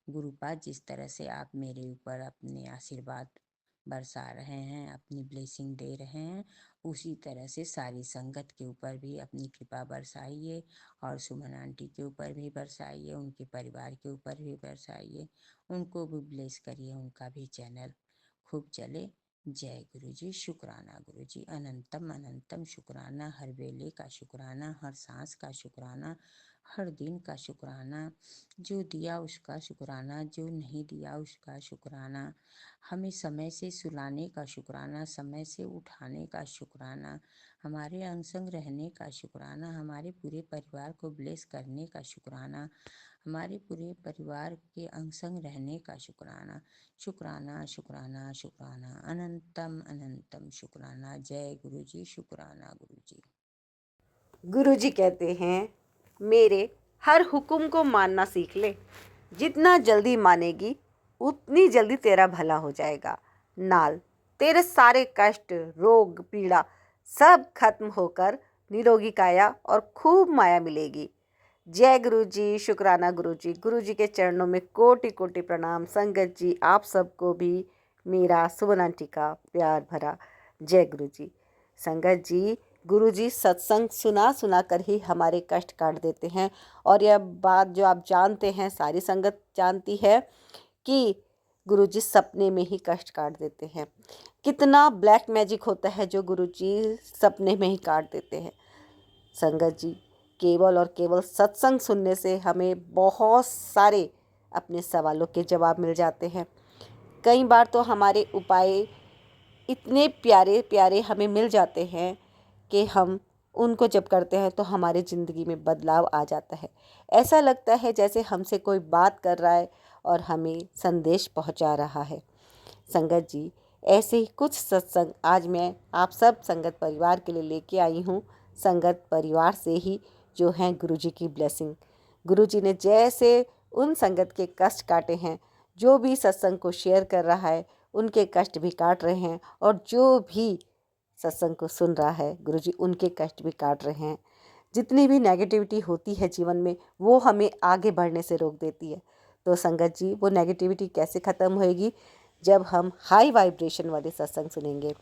गुरुपाद जिस तरह से आप मेरे ऊपर अपने आशीर्वाद बरसा रहे हैं, अपनी ब्लेसिंग दे रहे हैं, उसी तरह से सारी संगत के ऊपर भी अपनी कृपा बरसाइए और सुमन आंटी के ऊपर भी बरसाइए, उनके परिवार के ऊपर भी बरसाइए, उनको भी ब्लेस करिए, उनका भी चैनल खूब चले। जय गुरु जी, शुक्राना गुरु जी, अनंतम अनंतम शुक्राना, हर वेले का शुक्राना, हर सांस का शुक्राना, हर दिन का शुक्राना, जो दिया उसका शुक्राना, जो नहीं दिया उसका शुक्राना, हमें समय से सुलाने का शुक्राना, समय से उठाने का शुक्राना, हमारे अंग संग रहने का शुक्राना, हमारे पूरे परिवार को ब्लेस करने का शुक्राना, हमारे पूरे परिवार के अंग संग रहने का शुक्राना। शुक्राना शुक्राना शुक्राना, अनंतम अनंतम शुक्राना। जय गुरु जी, शुक्राना गुरु जी। गुरुजी कहते हैं, मेरे हर हुक्म को मानना सीख ले। जितना जल्दी मानेगी उतनी जल्दी तेरा भला हो जाएगा। नाल तेरे सारे कष्ट, रोग, पीड़ा सब खत्म होकर निरोगी काया और खूब माया मिलेगी। जय गुरु जी, शुक्राना गुरु जी। गुरु जी के चरणों में कोटि कोटि प्रणाम। संगत जी, आप सबको भी मेरा, सुमन आंटी का प्यार भरा जय गुरु जी। संगत जी, गुरु जी सत्संग सुना सुना कर ही हमारे कष्ट काट देते हैं। और यह बात जो आप जानते हैं, सारी संगत जानती है कि गुरु जी सपने में ही कष्ट काट देते हैं। कितना ब्लैक मैजिक होता है जो गुरु जी सपने में ही काट देते हैं। संगत जी, केवल और केवल सत्संग सुनने से हमें बहुत सारे अपने सवालों के जवाब मिल जाते हैं। कई बार तो हमारे उपाय इतने प्यारे प्यारे हमें मिल जाते हैं कि हम उनको जब करते हैं तो हमारी ज़िंदगी में बदलाव आ जाता है। ऐसा लगता है जैसे हमसे कोई बात कर रहा है और हमें संदेश पहुंचा रहा है। संगत जी, ऐसे ही कुछ सत्संग आज मैं आप सब संगत परिवार के लिए लेके आई हूँ। संगत परिवार से ही जो हैं गुरु जी की ब्लेसिंग। गुरु जी ने जैसे उन संगत के कष्ट काटे हैं, जो भी सत्संग को शेयर कर रहा है उनके कष्ट भी काट रहे हैं, और जो भी सत्संग को सुन रहा है गुरु जी उनके कष्ट भी काट रहे हैं। जितनी भी नेगेटिविटी होती है जीवन में, वो हमें आगे बढ़ने से रोक देती है। तो संगत जी, वो नेगेटिविटी कैसे ख़त्म होएगी? जब हम हाई वाइब्रेशन वाले सत्संग सुनेंगे।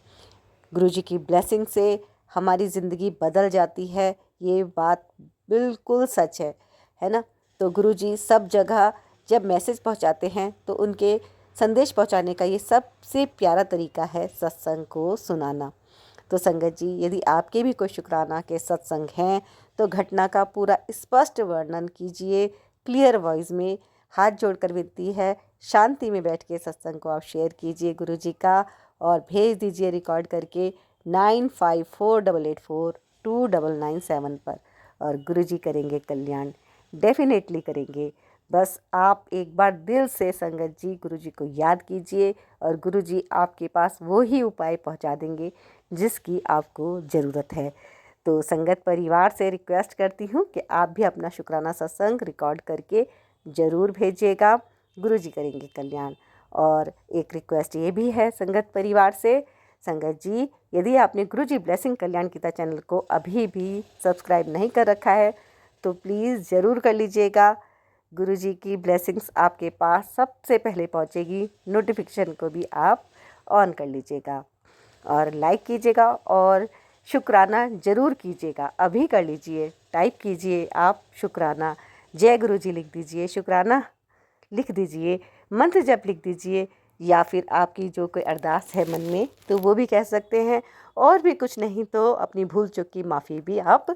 गुरु जी की ब्लेसिंग से हमारी ज़िंदगी बदल जाती है, ये बात बिल्कुल सच है ना? तो गुरु जी सब जगह जब मैसेज पहुंचाते हैं तो उनके संदेश पहुंचाने का ये सबसे प्यारा तरीका है सत्संग को सुनाना। तो संगत जी, यदि आपके भी कोई शुक्राना के सत्संग हैं तो घटना का पूरा स्पष्ट वर्णन कीजिए, क्लियर वॉइस में। हाथ जोड़कर विनती है, शांति में बैठ के सत्संग को आप शेयर कीजिए गुरु जी का, और भेज दीजिए रिकॉर्ड करके 9548429997 पर। और गुरु जी करेंगे कल्याण, डेफिनेटली करेंगे। बस आप एक बार दिल से संगत जी गुरु जी को याद कीजिए और गुरु जी आपके पास वो ही उपाय पहुंचा देंगे जिसकी आपको ज़रूरत है। तो संगत परिवार से रिक्वेस्ट करती हूँ कि आप भी अपना शुक्राना सत्संग रिकॉर्ड करके ज़रूर भेजिएगा। गुरु जी करेंगे कल्याण। और एक रिक्वेस्ट ये भी है संगत परिवार से, संगत जी, यदि आपने गुरु जी ब्लेसिंग कल्याण गीता चैनल को अभी भी सब्सक्राइब नहीं कर रखा है तो प्लीज़ ज़रूर कर लीजिएगा। गुरु जी की ब्लेसिंग्स आपके पास सबसे पहले पहुंचेगी। नोटिफिकेशन को भी आप ऑन कर लीजिएगा और लाइक कीजिएगा और शुक्राना ज़रूर कीजिएगा। अभी कर लीजिए, टाइप कीजिए आप शुक्राना, जय गुरु जी लिख दीजिए, शुक्राना लिख दीजिए, मंत्र जप लिख दीजिए, या फिर आपकी जो कोई अरदास है मन में तो वो भी कह सकते हैं। और भी कुछ नहीं तो अपनी भूल चूक की माफ़ी भी आप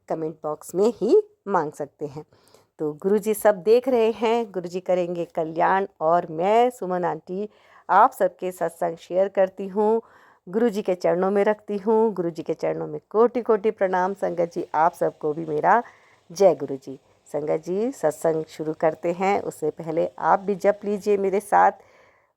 कमेंट बॉक्स में ही मांग सकते हैं। तो गुरु जी सब देख रहे हैं, गुरु जी करेंगे कल्याण। और मैं सुमन आंटी आप सबके सत्संग शेयर करती हूँ, गुरु जी के चरणों में रखती हूँ। गुरु जी के चरणों में कोटि कोटि प्रणाम। संगत जी, आप सबको भी मेरा जय गुरु जी। संगत जी, सत्संग शुरू करते हैं उससे पहले आप भी जप लीजिए मेरे साथ।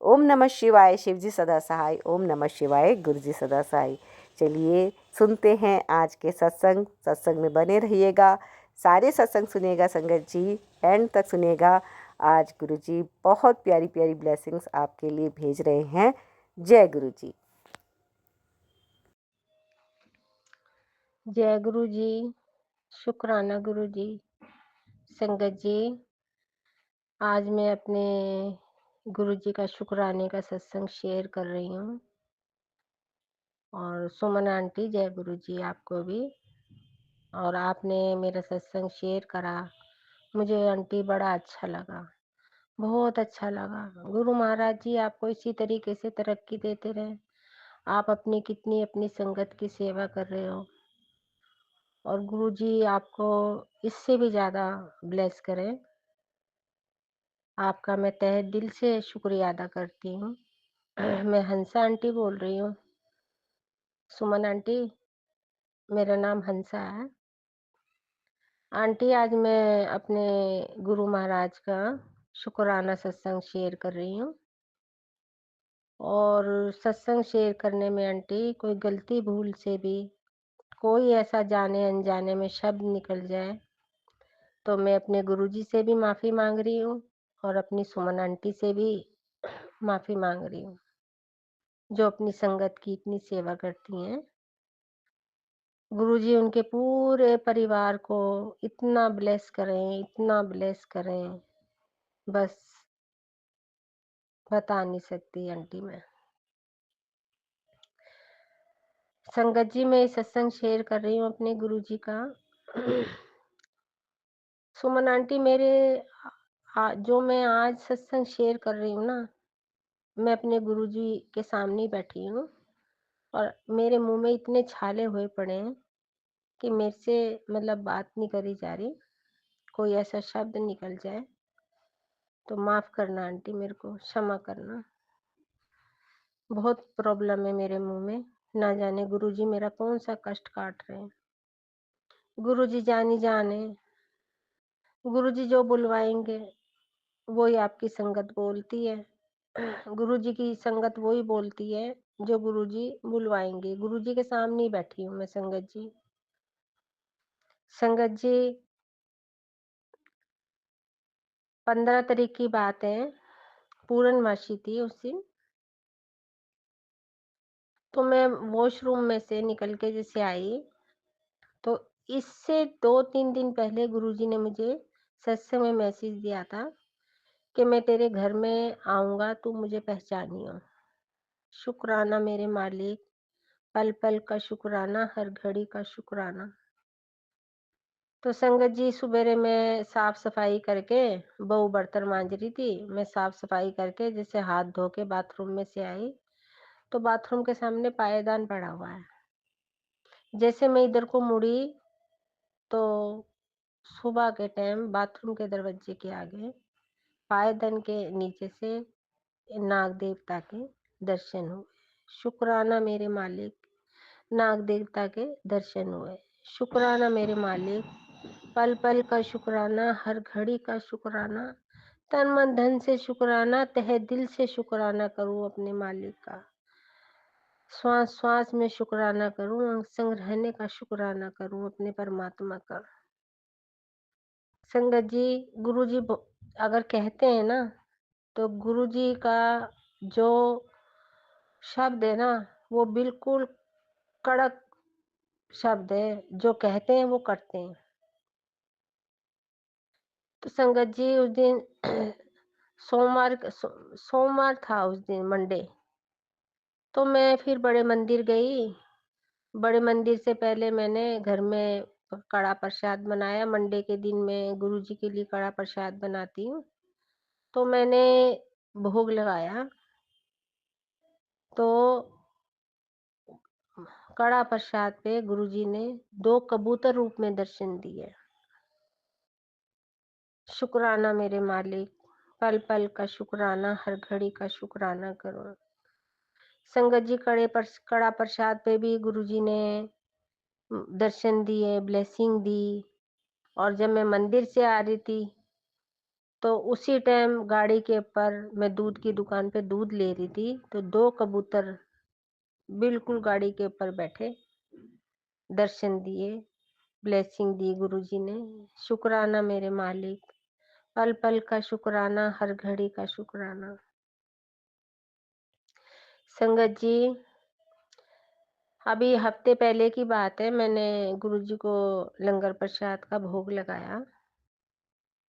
ओम नमः शिवाय, शिव जी सदा सहाय। ओम नमः शिवाय, गुरु जी सदा सहाय। चलिए सुनते हैं आज के सत्संग। सत्संग में बने रहिएगा, सारे सत्संग सुनिएगा संगत जी, एंड तक सुनिएगा। आज गुरु जी बहुत प्यारी प्यारी ब्लेसिंग्स आपके लिए भेज रहे हैं। जय गुरु जी। जय गुरु जी, शुक्राना गुरु जी। संगत जी, आज मैं अपने गुरु जी का शुक्राने का सत्संग शेयर कर रही हूँ। और सुमन आंटी, जय गुरु जी आपको भी। और आपने मेरा सत्संग शेयर करा, मुझे आंटी बड़ा अच्छा लगा, बहुत अच्छा लगा। गुरु महाराज जी आपको इसी तरीके से तरक्की देते रहे। आप अपनी संगत की सेवा कर रहे हो, और गुरु जी आपको इससे भी ज़्यादा ब्लेस करें। आपका मैं तहे दिल से शुक्रिया अदा करती हूँ। मैं हंसा आंटी बोल रही हूँ। सुमन आंटी, मेरा नाम हंसा है। आंटी, आज मैं अपने गुरु महाराज का शुक्राना सत्संग शेयर कर रही हूँ। और सत्संग शेयर करने में आंटी, कोई गलती भूल से भी कोई ऐसा जाने अनजाने में शब्द निकल जाए तो मैं अपने गुरुजी से भी माफ़ी मांग रही हूँ और अपनी सुमन आंटी से भी माफ़ी मांग रही हूँ, जो अपनी संगत की इतनी सेवा करती हैं। गुरुजी उनके पूरे परिवार को इतना ब्लेस करें, इतना ब्लेस करें, बस बता नहीं सकती आंटी मैं। संगत जी, मैं सत्संग शेयर कर रही हूँ अपने गुरुजी का। सुमन आंटी, मेरे जो मैं आज सत्संग शेयर कर रही हूँ ना, मैं अपने गुरुजी के सामने ही बैठी हूँ और मेरे मुंह में इतने छाले हुए पड़े हैं कि मेरे से मतलब बात नहीं करी जा रही। कोई ऐसा शब्द निकल जाए तो माफ करना आंटी, मेरे को क्षमा करना। बहुत प्रॉब्लम है मेरे मुंह में, ना जाने गुरुजी मेरा कौन सा कष्ट काट रहे हैं। गुरुजी जानी जाने, गुरुजी जो बुलवाएंगे वही आपकी संगत बोलती है। गुरुजी की संगत वही बोलती है जो गुरुजी बुलवाएंगे। गुरुजी के सामने ही बैठी हूँ मैं संगत जी। संगत जी, 15 तारीख की बात है, पूर्णमासी थी उस दिन। तो मैं वॉशरूम में से निकल के जैसे आई, तो इससे 2-3 दिन पहले गुरुजी ने मुझे सत्संग में मैसेज दिया था कि मैं तेरे घर में आऊंगा, तू मुझे पहचानियो। शुक्राना मेरे मालिक, पल पल का शुक्राना, हर घड़ी का शुक्राना। तो संगत जी, सुबेरे मैं साफ सफाई करके, बहू बर्तन मांज रही थी, मैं साफ सफाई करके जैसे हाथ धो के बाथरूम में से आई, तो बाथरूम के सामने पायदान पड़ा हुआ है। जैसे मैं इधर को मुड़ी तो सुबह के टाइम बाथरूम के दरवाजे के आगे पायदान के नीचे से नाग देवता के दर्शन हुए। शुक्राना मेरे मालिक, नाग देवता के दर्शन हुए। शुक्राना मेरे मालिक, पल पल का शुक्राना, हर घड़ी का शुक्राना, तन मन धन से शुक्राना, तहे दिल से शुक्राना करूं अपने मालिक का। श्वास श्वास में शुक्राना करूं, अंग संग रहने का शुक्राना करूं अपने परमात्मा का। संगत जी, गुरुजी अगर कहते हैं ना, तो गुरुजी का जो शब्द है ना, वो बिल्कुल कड़क शब्द है। जो कहते हैं वो करते हैं। तो संगत जी, उस दिन सोमवार था, उस दिन मंडे। तो मैं फिर बड़े मंदिर गई। बड़े मंदिर से पहले मैंने घर में कड़ा प्रसाद बनाया। मंडे के दिन मैं गुरुजी के लिए कड़ा प्रसाद बनाती हूँ। तो मैंने भोग लगाया, तो कड़ा प्रसाद पे गुरुजी ने 2 कबूतर रूप में दर्शन दिए। शुक्राना मेरे मालिक, पल पल का शुक्राना, हर घड़ी का शुक्राना करो। संगत जी, कड़ा प्रसाद पे भी गुरुजी ने दर्शन दिए, ब्लेसिंग दी। और जब मैं मंदिर से आ रही थी, तो उसी टाइम गाड़ी के ऊपर मैं दूध की दुकान पे दूध ले रही थी, तो 2 कबूतर बिल्कुल गाड़ी के ऊपर बैठे दर्शन दिए, ब्लेसिंग दी गुरुजी ने। शुक्राना मेरे मालिक, पल पल का शुक्राना, हर घड़ी का शुक्राना। संगत जी, अभी हफ्ते पहले की बात है, मैंने गुरुजी को लंगर प्रसाद का भोग लगाया।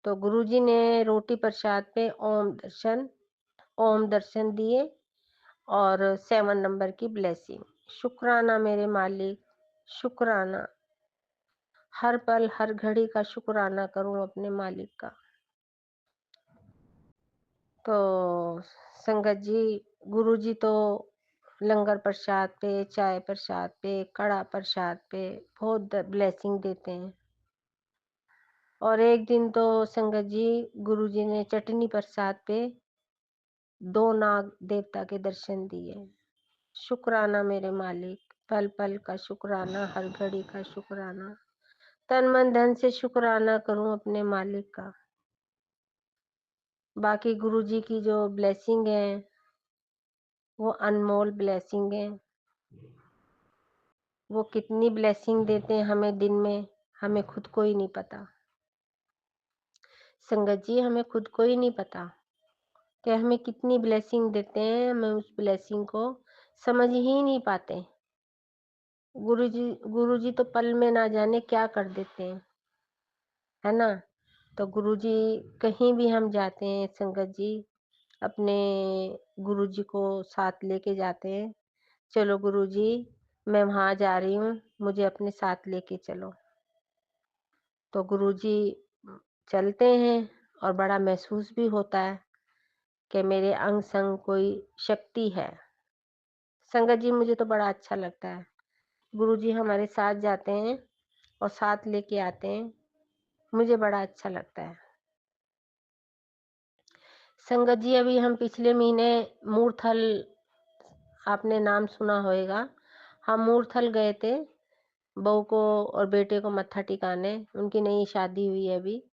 तो गुरुजी ने रोटी प्रसाद पे ओम दर्शन दिए और 7 नंबर की ब्लेसिंग। शुक्राना मेरे मालिक, शुक्राना। हर पल हर घड़ी का शुक्राना करूं अपने मालिक का। तो संगत जी, गुरुजी तो लंगर प्रसाद पे, चाय प्रसाद पे, कड़ा प्रसाद पे बहुत ब्लेसिंग देते हैं। और एक दिन तो संगत जी, गुरुजी ने चटनी प्रसाद पे 2 नाग देवता के दर्शन दिए। शुक्राना मेरे मालिक, पल पल का शुक्राना, हर घड़ी का शुक्राना, तन मन धन से शुक्राना करूं अपने मालिक का। बाकी गुरुजी की जो ब्लेसिंग है वो अनमोल ब्लेसिंग है। वो कितनी ब्लेसिंग देते हैं हमें दिन में, हमें खुद को ही नहीं पता। संगत जी, हमें खुद को ही नहीं पता कि हमें कितनी ब्लेसिंग देते हैं, हमें उस ब्लेसिंग को समझ ही नहीं पाते। गुरुजी तो पल में ना जाने क्या कर देते हैं, है ना। तो गुरुजी कहीं भी हम जाते हैं संगत जी, अपने गुरुजी को साथ लेके जाते हैं। चलो गुरुजी, मैं वहां जा रही हूँ, मुझे अपने साथ लेके चलो। तो गुरुजी चलते हैं और बड़ा महसूस भी होता है कि मेरे अंग संग कोई शक्ति है। संगत जी, मुझे तो बड़ा अच्छा लगता है, गुरुजी हमारे साथ जाते हैं और साथ लेके आते हैं, मुझे बड़ा अच्छा लगता है। संगत जी, अभी हम पिछले महीने मूरथल, आपने नाम सुना होगा, हम मूरथल गए थे बहू को और बेटे को मत्था टिकाने। उनकी नई शादी हुई है अभी।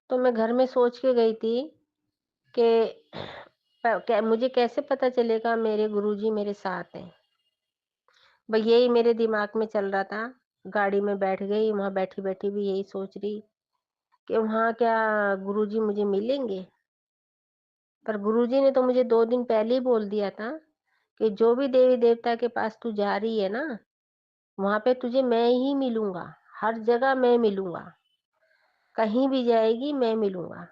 तो मैं घर में सोच के गई थी कि मुझे कैसे पता चलेगा मेरे गुरुजी मेरे साथ हैं। भाई यही मेरे दिमाग में चल रहा था। गाड़ी में बैठ गई, वहां बैठी बैठी भी यही सोच रही कि वहां क्या गुरुजी मुझे मिलेंगे। पर गुरुजी ने तो मुझे 2 दिन पहले ही बोल दिया था कि जो भी देवी देवता के पास तू जा रही है ना, वहां पे तुझे मैं ही मिलूंगा, हर जगह मैं मिलूंगा, कहीं भी जाएगी मैं मिलूंगा।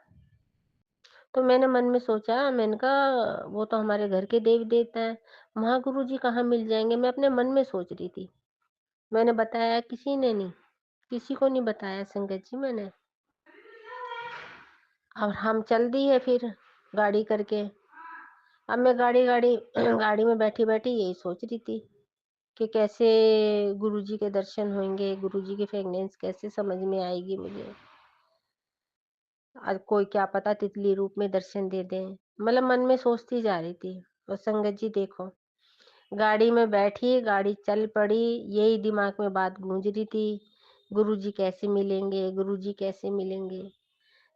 तो मैंने मन में सोचा, मैंने कहा वो तो हमारे घर के देवी देवता हैं, वहां गुरुजी कहाँ मिल जाएंगे। मैं अपने मन में सोच रही थी। मैंने बताया किसी ने नहीं, किसी को नहीं बताया संगत जी मैंने। और हम चल दी है फिर गाड़ी करके। अब मैं गाड़ी गाड़ी गाड़ी में बैठी बैठी यही सोच रही थी कि कैसे गुरुजी के दर्शन होंगे, गुरुजी की फ्रेगनेंस कैसे समझ में आएगी मुझे। आज कोई क्या पता तितली रूप में दर्शन दे दे, मतलब मन में सोचती जा रही थी। और संगत जी देखो, गाड़ी में बैठी, गाड़ी चल पड़ी, यही दिमाग में बात गूंज रही थी, गुरुजी कैसे मिलेंगे, गुरुजी कैसे मिलेंगे।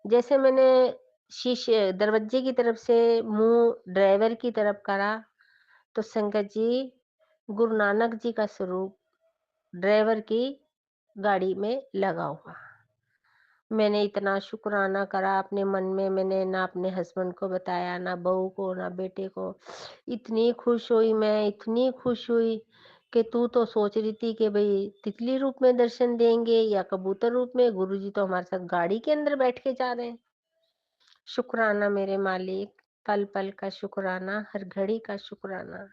जैसे मैंने शीशे दरवाजे की तरफ से मुंह ड्राइवर की तरफ करा, तो संगत जी गुरु नानक जी का स्वरूप ड्राइवर की गाड़ी में लगा हुआ। मैंने इतना शुक्राना करा अपने मन में, मैंने ना अपने हस्बैंड को बताया, ना बहू को, ना बेटे को। इतनी खुश हुई मैं, इतनी खुश हुई कि तू तो सोच रही थी कि भाई तितली रूप में दर्शन देंगे या कबूतर रूप में, गुरुजी तो हमारे साथ गाड़ी के अंदर बैठ के जा रहे हैं। शुक्राना मेरे मालिक, पल पल का शुक्राना, हर घड़ी का शुक्राना।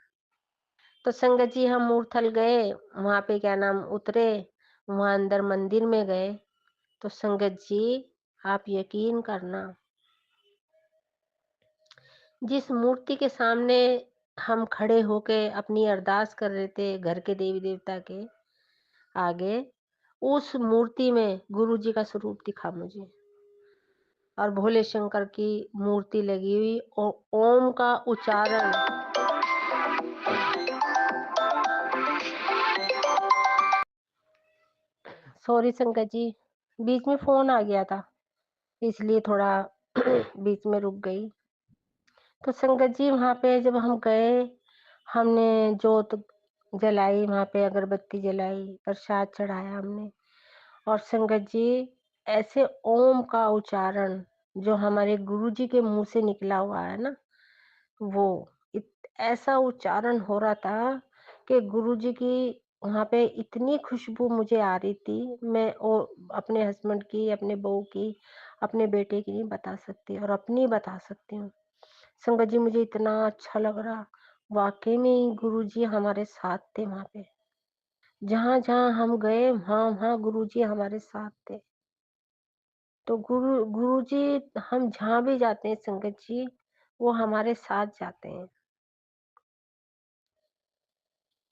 तो संगत जी हम मूरथल गए, वहां पे क्या नाम उतरे, वहां अंदर मंदिर में गए। तो संगत जी आप यकीन करना, जिस मूर्ति के सामने हम खड़े होके अपनी अरदास कर रहे थे घर के देवी देवता के आगे, उस मूर्ति में गुरुजी का स्वरूप दिखा मुझे। और भोले शंकर की मूर्ति लगी हुई और ओम का उच्चारण, सॉरी संगत जी, बीच में फोन आ गया था इसलिए थोड़ा बीच में रुक गई। तो संगत जी वहां पे जब हम गए, हमने जोत जलाई, वहां पे अगरबत्ती जलाई, प्रसाद चढ़ाया हमने। और संगत जी ऐसे ओम का उच्चारण जो हमारे गुरुजी के मुंह से निकला हुआ है ना, वो ऐसा उच्चारण हो रहा था कि गुरुजी की वहां पे इतनी खुशबू मुझे आ रही थी, मैं और अपने हस्बैंड की, अपने बहू की, अपने बेटे की नहीं बता सकती और अपनी बता सकती हूँ। संगत जी मुझे इतना अच्छा लग रहा, वाकई में गुरुजी हमारे साथ थे वहां पे। जहां जहां हम गए वहां वहां गुरुजी हमारे साथ थे। तो गुरुजी हम जहां भी जाते हैं संगत जी, वो हमारे साथ जाते हैं।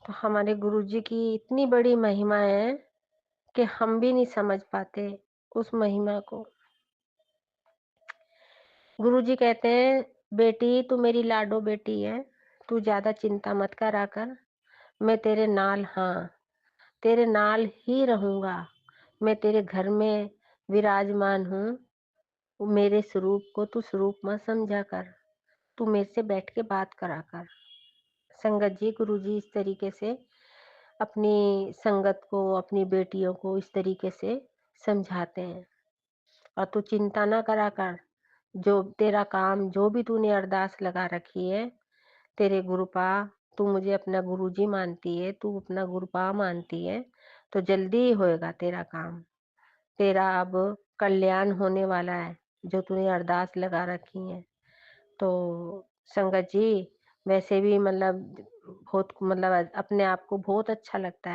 तो हमारे गुरुजी की इतनी बड़ी महिमा है कि हम भी नहीं समझ पाते उस महिमा को। गुरुजी कहते हैं, बेटी तू मेरी लाडो बेटी है, तू ज्यादा चिंता मत करा कर, मैं तेरे नाल, हाँ तेरे नाल ही रहूंगा, मैं तेरे घर में विराजमान हूँ, मेरे स्वरूप को तू स्वरूप मत समझा कर, तू मेरे से बैठ के बात करा कर। संगत जी, गुरुजी इस तरीके से अपनी संगत को, अपनी बेटियों को इस तरीके से समझाते हैं। और तू चिंता ना करा कर, जो तेरा काम, जो भी तूने अरदास लगा रखी है, तेरे गुरुपा, तू मुझे अपना गुरुजी मानती है, तू अपना गुरुपा मानती है, तो जल्दी ही होएगा तेरा काम। तेरा अब कल्याण होने वाला है, जो तूने अरदास लगा रखी है। तो संगत जी, वैसे भी मतलब बहुत मतलब अपने आप को बहुत अच्छा लगता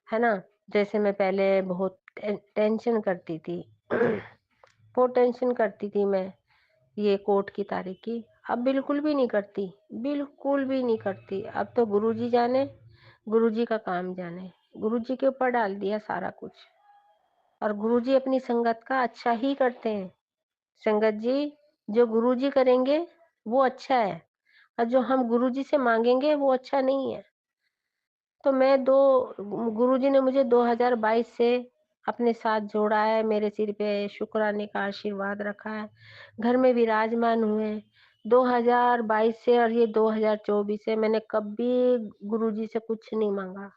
है ना? जैसे मैं पहले बहुत टेंशन करती थी बहुत टेंशन करती थी मैं ये कोर्ट की तारीख की। अब बिल्कुल भी नहीं करती, बिल्कुल भी नहीं करती। अब तो गुरुजी जाने, गुरुजी का काम जाने, गुरुजी के ऊपर डाल दिया सारा कुछ। और गुरुजी अपनी संगत का अच्छा ही करते हैं। संगत जी, जो गुरुजी करेंगे वो अच्छा है, और जो हम गुरुजी से मांगेंगे वो अच्छा नहीं है। तो मैं दो गुरुजी ने मुझे 2022 से अपने साथ जोड़ा है, मेरे सिर पे शुक्राने का आशीर्वाद रखा है, घर में विराजमान हुए हैं। 2022 से और ये 2024 से मैंने कभी गुरुजी से कुछ नहीं मांगा,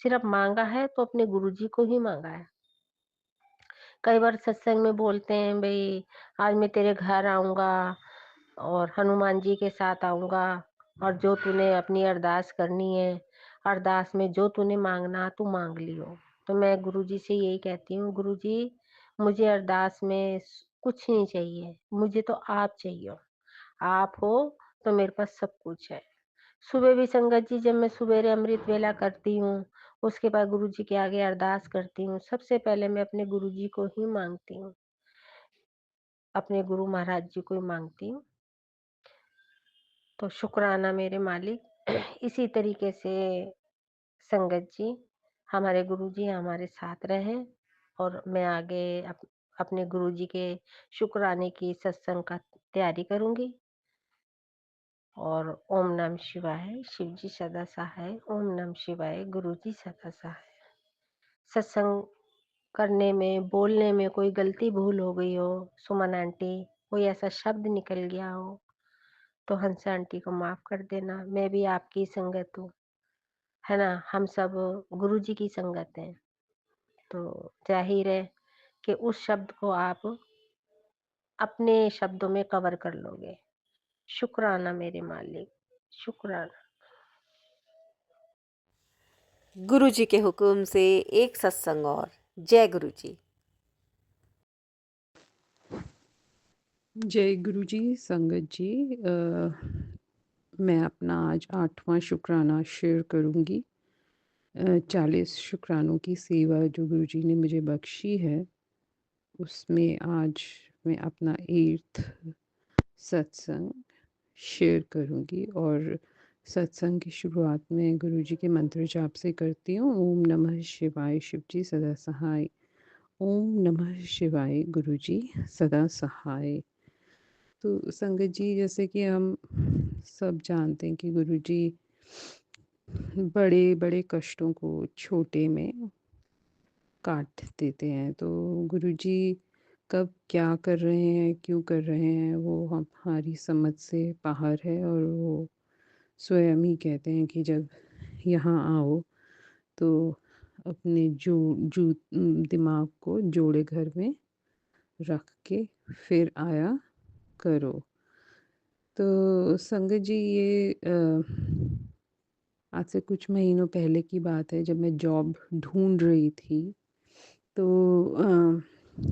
सिर्फ मांगा है तो अपने गुरुजी को ही मांगा है। कई बार सत्संग में बोलते हैं, भाई आज मैं तेरे घर आऊंगा और हनुमान जी के साथ आऊंगा, और जो तूने अपनी अरदास करनी है, अरदास में जो तूने मांगना तू मांग लियो। तो मैं गुरुजी से यही कहती हूँ, गुरुजी मुझे अरदास में कुछ नहीं चाहिए, मुझे तो आप चाहिए। आप हो तो मेरे पास सब कुछ है। सुबह भी संगत जी, जब मैं सुबेरे अमृत वेला करती हूँ, उसके बाद गुरुजी के आगे अरदास करती हूँ, सबसे पहले मैं अपने गुरुजी को ही मांगती हूँ, अपने गुरु महाराज जी को ही मांगती हूँ। तो शुक्राना मेरे मालिक। इसी तरीके से संगत जी, हमारे गुरुजी हमारे साथ रहें, और मैं आगे अपने गुरुजी के शुक्राने की सत्संग का तैयारी करूंगी। और ओम नमः शिवाय, शिव जी सदा सहाय। ओम नमः शिवाय, गुरु जी सदा सहाय। सत्संग करने में, बोलने में कोई गलती भूल हो गई हो, सुमन आंटी, कोई ऐसा शब्द निकल गया हो, तो हंस आंटी को माफ कर देना। मैं भी आपकी संगत हूँ, है ना? हम सब गुरु जी की संगत हैं, तो जाहिर है कि उस शब्द को आप अपने शब्दों में कवर कर लोगे। शुक्राना मेरे मालिक, शुक्राना। गुरु जी के हुक्म से एक सत्संग और। जय गुरु जी। जय गुरु जी। संगत जी, मैं अपना आज 8वां शुक्राना शेयर करूँगी। 40 शुक्रानों की सेवा जो गुरु जी ने मुझे बख्शी है, उसमें आज मैं अपना 8th सत्संग शेयर करूँगी। और सत्संग की शुरुआत में गुरु जी के मंत्र जाप से करती हूँ। ओम नमः शिवाय, शिव जी सदा सहाय। ओम नमः शिवाय, गुरु जी सदा सहाय। तो संगत जी, जैसे कि हम सब जानते हैं कि गुरुजी बड़े बड़े कष्टों को छोटे में काट देते हैं। तो गुरुजी कब क्या कर रहे हैं, क्यों कर रहे हैं, वो हमारी समझ से बाहर है। और वो स्वयं ही कहते हैं कि जब यहाँ आओ तो अपने दिमाग को जोड़े घर में रख के फिर आया करो। तो संगत जी, ये आज से कुछ महीनों पहले की बात है, जब मैं जॉब ढूंढ रही थी। तो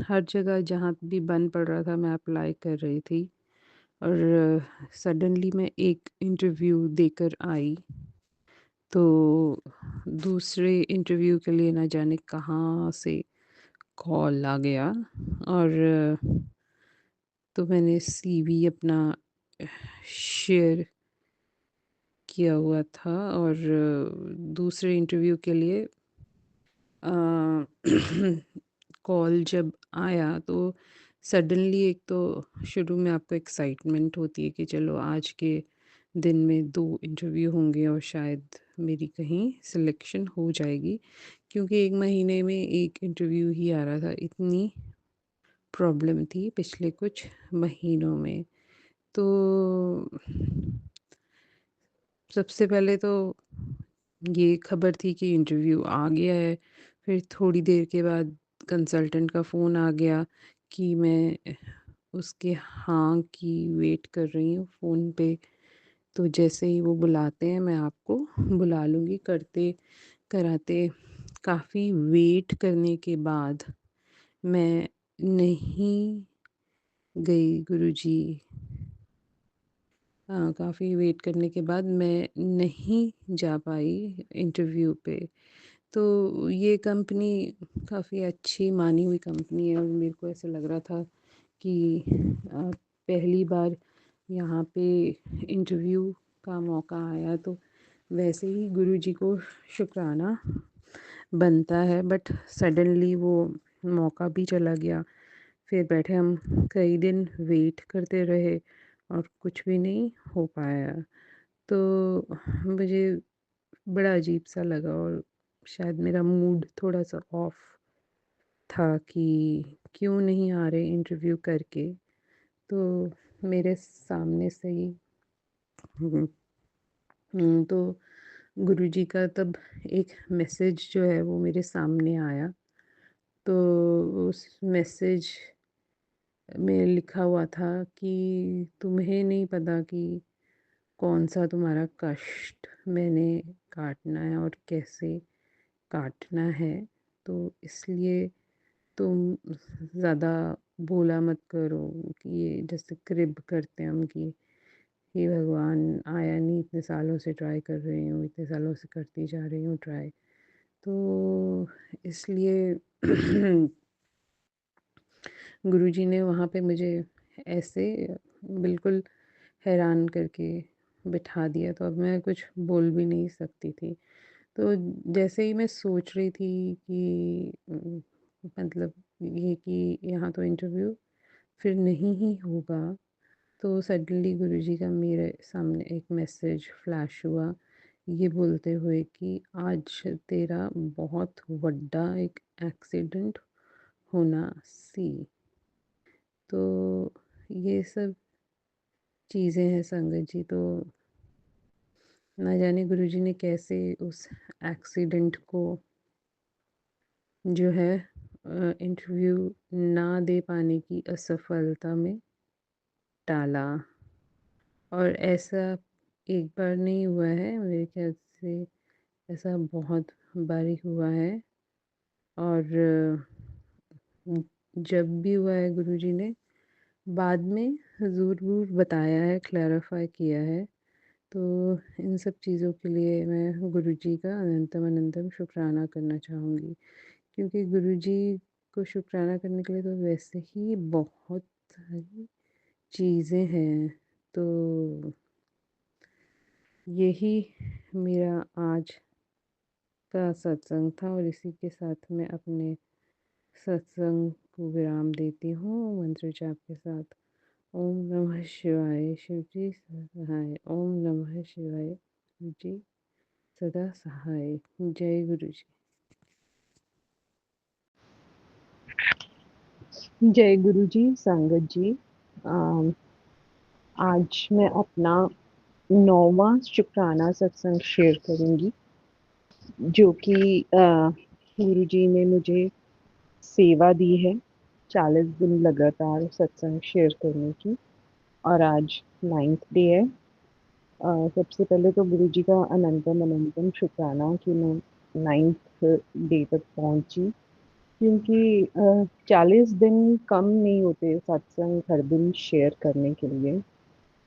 हर जगह जहाँ भी बन पड़ रहा था मैं अप्लाई कर रही थी। और सडनली मैं एक इंटरव्यू देकर आई, तो दूसरे इंटरव्यू के लिए ना जाने कहाँ से कॉल आ गया। और तो मैंने सीवी अपना शेयर किया हुआ था। और दूसरे इंटरव्यू के लिए कॉल जब आया तो सडनली, एक तो शुरू में आपको एक्साइटमेंट होती है कि चलो आज के दिन में 2 इंटरव्यू होंगे और शायद मेरी कहीं सिलेक्शन हो जाएगी, क्योंकि 1 महीने में 1 इंटरव्यू ही आ रहा था। इतनी प्रॉब्लम थी पिछले कुछ महीनों में। तो सबसे पहले तो ये खबर थी कि इंटरव्यू आ गया है, फिर थोड़ी देर के बाद कंसल्टेंट का फ़ोन आ गया कि मैं उसके हाँ की वेट कर रही हूँ फ़ोन पे। तो जैसे ही वो बुलाते हैं मैं आपको बुला लूँगी। करते कराते काफ़ी वेट करने के बाद मैं नहीं गई गुरुजी। काफ़ी वेट करने के बाद मैं नहीं जा पाई इंटरव्यू पे। तो ये कंपनी काफ़ी अच्छी मानी हुई कंपनी है और मेरे को ऐसा लग रहा था कि पहली बार यहाँ पे इंटरव्यू का मौका आया, तो वैसे ही गुरुजी को शुक्राना बनता है। बट सडनली वो मौका भी चला गया। फिर बैठे हम कई दिन वेट करते रहे और कुछ भी नहीं हो पाया। तो मुझे बड़ा अजीब-सा लगा और शायद मेरा मूड थोड़ा-सा ऑफ था कि क्यों नहीं आ रहे इंटरव्यू करके। तो मेरे सामने से ही हुँ, तो गुरुजी का तब एक मैसेज जो है वो मेरे सामने आया। तो उस मैसेज में लिखा हुआ था कि तुम्हें नहीं पता कि कौन-सा तुम्हारा कष्ट मैंने काटना है और कैसे काटना है, तो इसलिए तुम ज़्यादा बोला मत करो कि ये जैसे क्रिब करते हैं हम कि हे भगवान आया नहीं, इतने सालों से ट्राई कर रही हूँ, इतने सालों से करती जा रही हूँ ट्राई। तो इसलिए गुरुजी ने वहाँ पे मुझे ऐसे बिल्कुल हैरान करके बिठा दिया, तो अब मैं कुछ बोल भी नहीं सकती थी। तो जैसे ही मैं सोच रही थी कि मतलब ये कि यहाँ तो इंटरव्यू फिर नहीं ही होगा, तो सडनली गुरुजी का मेरे सामने एक मैसेज फ्लैश हुआ, ये बोलते हुए कि आज तेरा बहुत बड़ा एक एक्सीडेंट होना सी। तो ये सब चीज़ें हैं संगत जी। तो ना जाने गुरुजी ने कैसे उस एक्सीडेंट को जो है इंटरव्यू ना दे पाने की असफलता में टाला। और ऐसा एक बार नहीं हुआ है, मेरे ख्याल से ऐसा बहुत बारी हुआ है। और जब भी हुआ है गुरुजी ने बाद में ज़रूर बताया है, क्लैरिफ़ाई किया है। तो इन सब चीज़ों के लिए मैं गुरुजी का अनंतम अनंतम शुक्राना करना चाहूँगी, क्योंकि गुरुजी को शुक्राना करने के लिए तो वैसे ही बहुत सारी चीज़ें हैं। तो यही मेरा आज का सत्संग था और इसी के साथ मैं अपने सत्संग को विराम देती हूँ मंत्र जाप के साथ। ओम नमः शिवाय। शिव जी सहाय। ओम नमः शिवाय। शिव जी सदा सहाय। जय गुरु जी। जय गुरु जी, संगत जी। अम, आज मैं अपना 9वां शुक्राना सत्संग शेयर करूँगी, जो कि गुरु जी ने मुझे सेवा दी है 40 दिन लगातार सत्संग शेयर करने की, और आज 9th डे है। सबसे पहले तो गुरु जी का अनंतम अनंतम शुक्राना कि मैं 9th डे तक पहुँची, क्योंकि 40 दिन कम नहीं होते सत्संग हर दिन शेयर करने के लिए।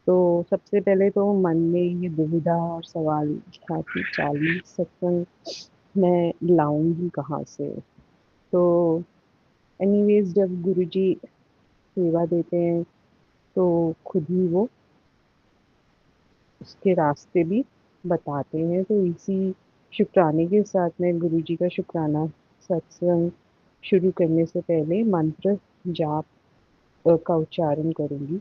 तो सबसे पहले तो मन में ये दुविधा और सवाल था कि 40 सत्संग मैं लाऊंगी कहाँ से। तो एनीवेज जब गुरुजी सेवा देते हैं तो खुद ही वो उसके रास्ते भी बताते हैं। तो इसी शुक्राने के साथ मैं गुरुजी का शुक्राना सत्संग शुरू करने से पहले मंत्र जाप का उच्चारण करूँगी।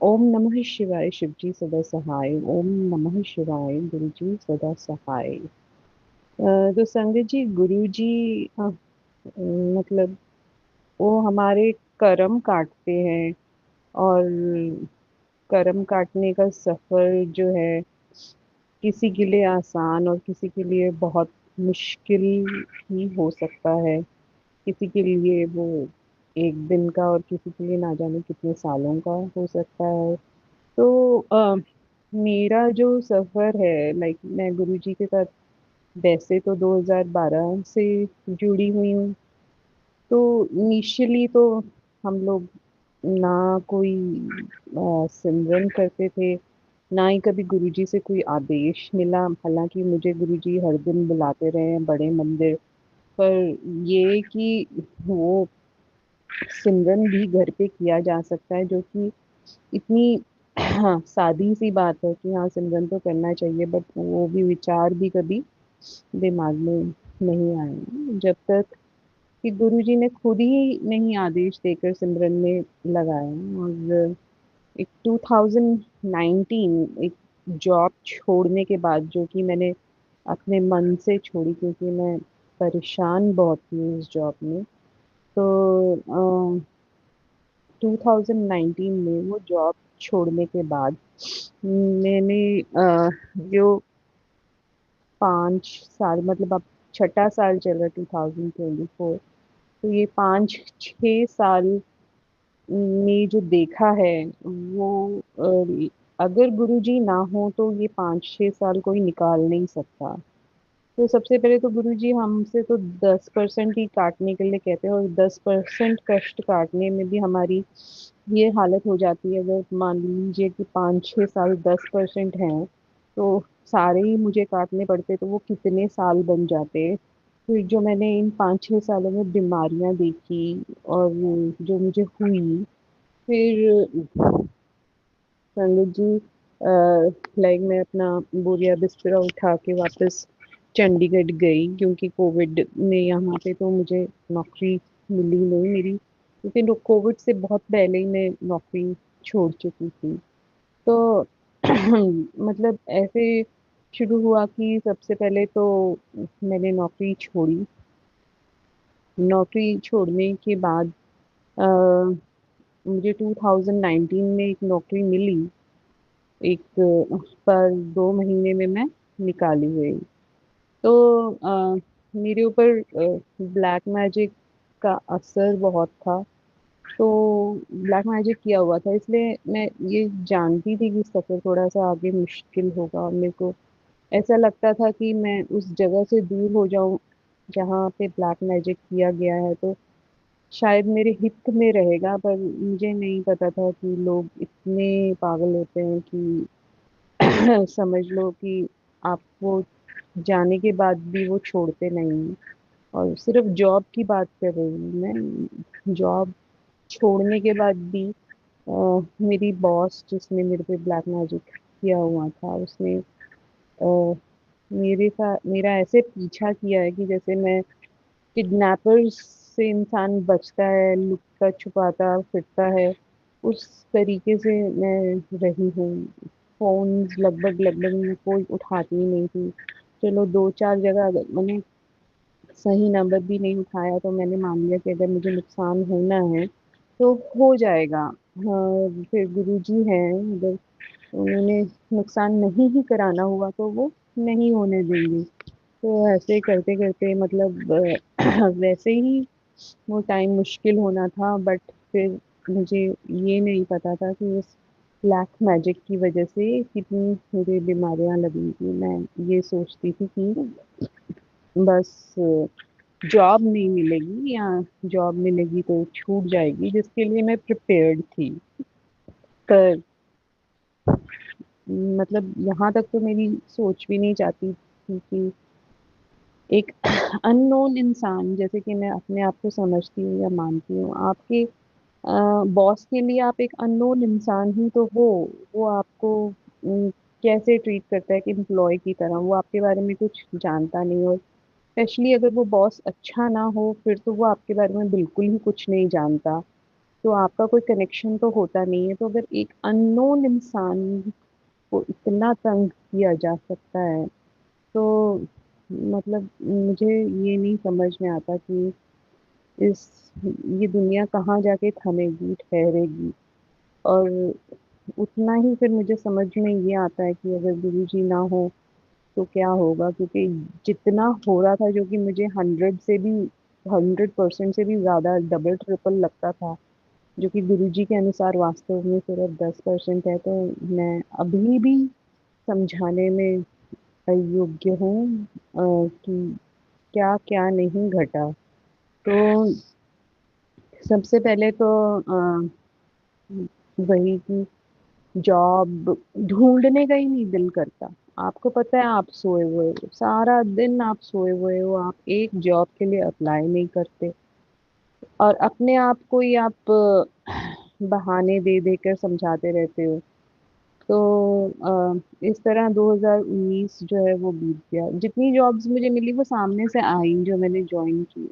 ओम नमः शिवाय शिवजी सदा सहाय। ओम नमः शिवाय गुरुजी सदा सहाय। तो संगत जी गुरुजी मतलब वो हमारे कर्म काटते हैं, और कर्म काटने का सफर जो है किसी के लिए आसान और किसी के लिए बहुत मुश्किल ही हो सकता है। किसी के लिए वो एक दिन का और किसी के लिए ना जाने कितने सालों का हो सकता है। तो मेरा जो सफ़र है, लाइक मैं गुरुजी के साथ वैसे तो 2012 से जुड़ी हुई हूँ। तो इनिशियली तो हम लोग ना कोई सिमरन करते थे, ना ही कभी गुरुजी से कोई आदेश मिला। हालाँकि मुझे गुरुजी हर दिन बुलाते रहे हैं बड़े मंदिर, पर ये कि वो सिमरन भी घर पे किया जा सकता है, जो कि इतनी हाँ, सादी-सी बात है कि हाँ, सिमरन तो करना चाहिए, बट वो भी विचार भी कभी दिमाग में नहीं आए, जब तक कि गुरुजी ने खुद ही नहीं आदेश देकर सिमरन में लगाया। और एक 2019 एक जॉब छोड़ने के बाद, जो कि मैंने अपने मन से छोड़ी क्योंकि मैं परेशान बहुत थी उस जॉब में। तो 2019 में वो जॉब छोड़ने के बाद मैंने जो 5 साल, मतलब अब छठा साल चल रहा है 2024, तो ये 5-6 साल ने जो देखा है वो अगर गुरुजी ना हो तो ये 5-6 साल कोई निकाल नहीं सकता। तो सबसे पहले तो गुरुजी हमसे तो 10% ही काटने के लिए कहते हैं, और 10% कष्ट काटने में भी हमारी ये हालत हो जाती है। अगर मान लीजिए कि 5-6 साल 10% हैं, तो सारे ही मुझे काटने पड़ते तो वो कितने साल बन जाते। फिर जो मैंने इन 5-6 सालों में बीमारियाँ देखी और जो मुझे हुई, फिर संगत जी लाइक मैं अपना बोरिया बिस्तरा उठा के वापस चंडीगढ़ गई, क्योंकि कोविड में यहाँ पे तो मुझे नौकरी मिली नहीं मेरी, क्योंकि कोविड से बहुत पहले ही मैं नौकरी छोड़ चुकी थी। तो मतलब ऐसे शुरू हुआ कि सबसे पहले तो मैंने नौकरी छोड़ी। नौकरी छोड़ने के बाद अ, मुझे 2019 में एक नौकरी मिली, एक पर 2 महीने में मैं निकाली गई। तो मेरे ऊपर ब्लैक मैजिक का असर बहुत था। तो ब्लैक मैजिक किया हुआ था, इसलिए मैं ये जानती थी कि सफ़र थोड़ा-सा आगे मुश्किल होगा, और मेरे को ऐसा लगता था कि मैं उस जगह से दूर हो जाऊँ, जहाँ पे ब्लैक मैजिक किया गया है, तो शायद मेरे हित में रहेगा। पर मुझे नहीं पता था कि लोग इतने पागल होते हैं कि समझ लो कि आप वो जाने के बाद भी वो छोड़ते नहीं हैं। और सिर्फ़ जॉब की बात कर रही हूँ मैं, जॉब छोड़ने के बाद भी मेरी बॉस जिसने मेरे पे ब्लैक मैजिक किया हुआ था, उसने मेरा ऐसे पीछा किया है कि जैसे मैं किडनैपर्स से इंसान बचता है, लुका-छुपाता फिरता है, उस तरीके से मैं रही हूँ। फ़ोन्स लगभग-लगभग मैं कोई उठाती ही नहीं थी। चलो 2-4 जगह अगर मैंने सही नंबर भी नहीं उठाया तो मैंने मान लिया कि अगर मुझे नुकसान होना है, तो हो जाएगा। हाँ, फिर गुरुजी हैं, अगर उन्होंने नुकसान नहीं ही कराना हुआ तो वो नहीं होने देंगे। तो ऐसे करते-करते मतलब वैसे ही वो टाइम मुश्किल होना था, बट फिर मुझे ये नहीं पता था कि उस ब्लैक मैजिक की वज़ह से कितनी मुझे बीमारियाँ लगी थी। मैं ये सोचती थी कि बस जॉब नहीं मिलेगी, या जॉब मिलेगी तो छूट जाएगी, जिसके लिए मैं प्रिपेयर्ड थी। पर मतलब यहाँ तक तो मेरी सोच भी नहीं जाती थी कि एक अननोन इंसान, जैसे कि मैं अपने आप को समझती हूँ या मानती हूँ, आपके बॉस के लिए आप एक अननोन इंसान ही तो हो। वो आपको कैसे ट्रीट करता है, एक एम्प्लॉयी की तरह, वो आपके बारे में कुछ जानता नहीं, और स्पेशली अगर वो बॉस अच्छा ना हो, फिर तो वो आपके बारे में बिल्कुल ही कुछ नहीं जानता। तो आपका कोई कनेक्शन तो होता नहीं है। तो अगर एक अननोन इंसान को इतना तंग किया जा सकता है, तो मतलब मुझे ये नहीं समझ में आता कि इस ये दुनिया कहाँ जाके थमेगी, ठहरेगी। और उतना ही फिर मुझे समझ में ये आता है कि अगर गुरुजी ना हो तो क्या होगा, क्योंकि जितना हो रहा था, जो कि मुझे 100% से भी ज़्यादा डबल ट्रिपल लगता था, जो कि गुरुजी के अनुसार वास्तव में सिर्फ 10% है, तो मैं अभी भी समझाने में अयोग्य हूँ कि क्या क्या नहीं घटा। तो सबसे पहले तो वही कि जॉब ढूंढने का ही नहीं दिल करता। आपको पता है, आप सोए हुए हो, सारा दिन आप सोए हुए हो, आप एक जॉब के लिए अप्लाई नहीं करते, और अपने आप को ही आप बहाने दे देकर समझाते रहते हो। तो इस तरह 2019 जो है वो बीत गया। जितनी जॉब्स मुझे मिली वो सामने से आई, जो मैंने ज्वाइन की।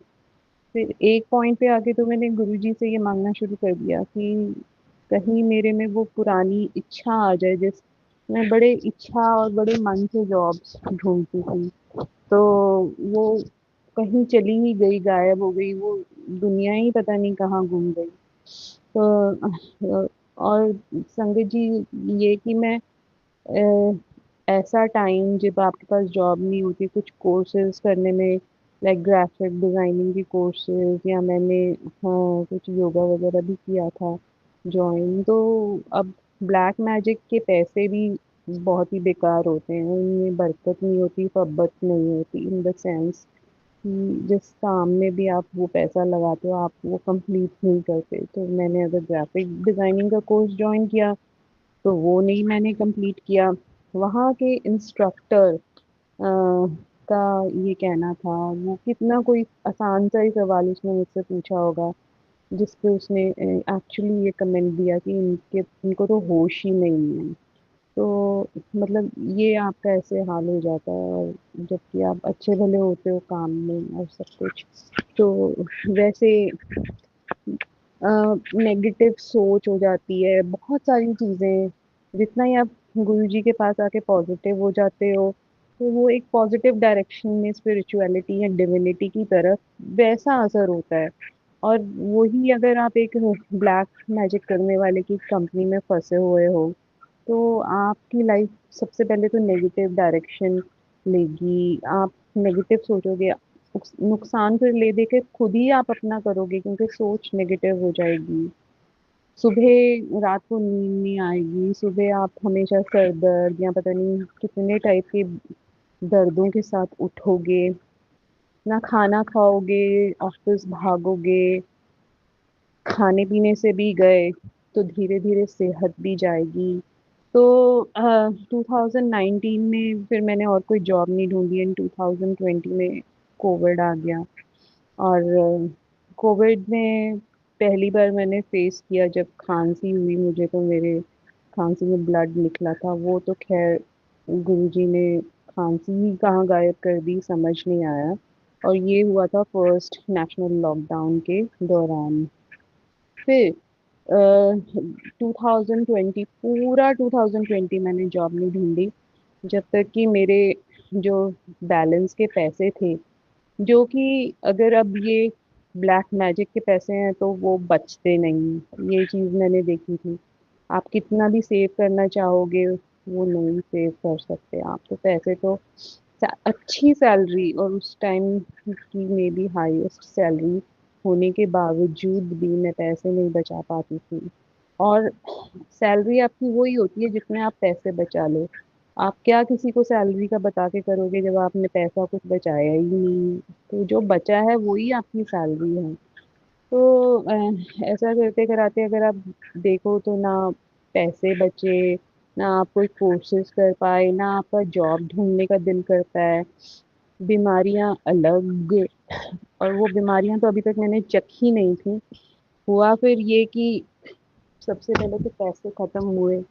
फिर एक पॉइंट पे आके तो मैंने गुरुजी से ये मांगना शुरू कर दिया कि कहीं मेरे में वो पुरानी इच्छा आ जाए, जिस मैं बड़े इच्छा और बड़े मन से जॉब्स ढूंढती थी, तो वो कहीं चली ही गई, गायब हो गई, वो दुनिया ही पता नहीं कहाँ गुम गई। तो और संगत जी, ये कि मैं अ, ऐसा टाइम जब आपके पास जॉब नहीं होती, कुछ कोर्सेज करने में, लाइक ग्राफिक डिजाइनिंग की कोर्सेज, या मैंने हाँ कुछ योगा वगैरह भी किया था जॉइन। तो अब ब्लैक मैजिक के पैसे भी बहुत ही बेकार होते हैं, उनमें बरकत नहीं होती, फब्बत नहीं होती, इन द सेंस कि जिस काम में भी आप वो पैसा लगाते हो, आप वो कंप्लीट नहीं करते। तो मैंने अगर ग्राफिक डिजाइनिंग का कोर्स जॉइन किया, तो वो नहीं मैंने कंप्लीट किया। वहाँ के इंस्ट्रक्टर का ये कहना था, वो कितना कोई आसान सा ही सवाल उसने मुझसे पूछा होगा, जिस पे उसने एक्चुअली ये कमेंट दिया कि इनको तो होश ही नहीं है। तो मतलब ये आपका ऐसे हाल हो जाता है, और जबकि आप अच्छे भले होते हो काम में और सब कुछ। तो वैसे नेगेटिव सोच हो जाती है, बहुत सारी चीज़ें। जितना ही आप गुरुजी के पास आके पॉजिटिव हो जाते हो, तो वो एक पॉजिटिव डायरेक्शन में स्पिरिचुअलिटी या डिविनिटी की तरफ वैसा असर होता है। और वही अगर आप एक ब्लैक मैजिक करने वाले की कंपनी में फंसे हुए हो, तो आपकी लाइफ सबसे पहले तो नेगेटिव डायरेक्शन लेगी। आप नेगेटिव सोचोगे, नुकसान फिर ले दे के खुद ही आप अपना करोगे, क्योंकि सोच नेगेटिव हो जाएगी। सुबह रात को नींद नहीं आएगी, सुबह आप हमेशा सर दर्द या पता नहीं कितने टाइप के दर्दों के साथ उठोगे, ना खाना खाओगे, ऑफिस भागोगे, खाने पीने से भी गए, तो धीरे धीरे सेहत भी जाएगी। तो 2019 में फिर मैंने और कोई जॉब नहीं ढूंढी। इन 2020 में कोविड आ गया, और कोविड में पहली बार मैंने फेस किया जब खांसी हुई मुझे, तो मेरे खांसी में ब्लड निकला था। वो तो खैर गुरुजी ने खांसी ही कहाँ गायब कर दी, समझ नहीं आया। और ये हुआ था फर्स्ट नेशनल लॉकडाउन के दौरान। फिर 2020, पूरा 2020 मैंने जॉब नहीं ढूंढी, जब तक कि मेरे जो बैलेंस के पैसे थे, जो कि अगर अब ये ब्लैक मैजिक के पैसे हैं तो वो बचते नहीं, ये चीज़ मैंने देखी थी। आप कितना भी सेव करना चाहोगे, वो नहीं सेव कर सकते आप। तो पैसे तो अच्छी सैलरी, और उस टाइम की मे बी हाईएस्ट सैलरी होने के बावजूद भी मैं पैसे नहीं बचा पाती थी। और सैलरी आपकी वही होती है जितने आप पैसे बचा लो। आप क्या किसी को सैलरी का बता के करोगे जब आपने पैसा कुछ बचाया ही नहीं। तो जो बचा है वही आपकी सैलरी है। तो ऐसा करते कराते अगर आप देखो, तो ना पैसे बचे, ना आप कोई कोर्सेज कर पाए, ना आपका जॉब ढूंढने का दिल करता है। बीमारियां अलग, और वो बीमारियां तो अभी तक मैंने चखी नहीं थी। हुआ फिर ये कि सबसे पहले तो पैसे खत्म हुए,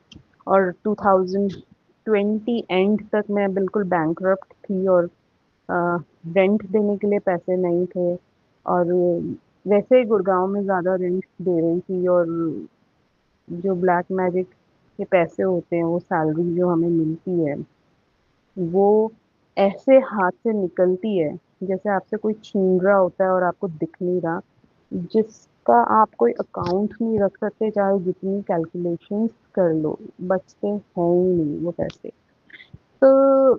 और 2020 एंड तक मैं बिल्कुल बैंकरप्ट थी, और रेंट देने के लिए पैसे नहीं थे, और वैसे ही गुड़गाँव में ज़्यादा रेंट दे रही थी और जो ब्लैक मैजिक के पैसे होते हैं, वो सैलरी जो हमें मिलती है, वो ऐसे हाथ से निकलती है, जैसे आपसे कोई छीन रहा होता है और आपको दिख नहीं रहा, जिसका आप कोई अकाउंट नहीं रख सकते, चाहे जितनी कैलकुलेशंस कर लो, बचते हैं ही नहीं वो पैसे। तो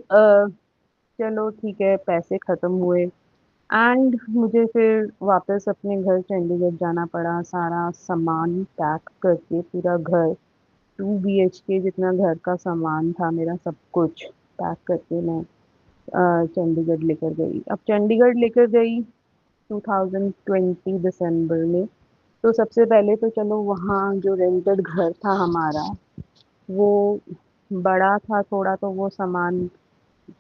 चलो ठीक है, पैसे खत्म हुए एंड मुझे फिर वापस अपने घर चंडीगढ़ जाना पड़ा, सारा सामान पैक करके पूरा घर 2 बीएचके जितना घर का सामान था मेरा सब कुछ पैक करके मैं चंडीगढ़ लेकर गई। अब चंडीगढ़ लेकर गई 2020 दिसंबर में, तो सबसे पहले तो चलो वहाँ जो रेंटेड घर था हमारा, वो बड़ा था थोड़ा, तो वो सामान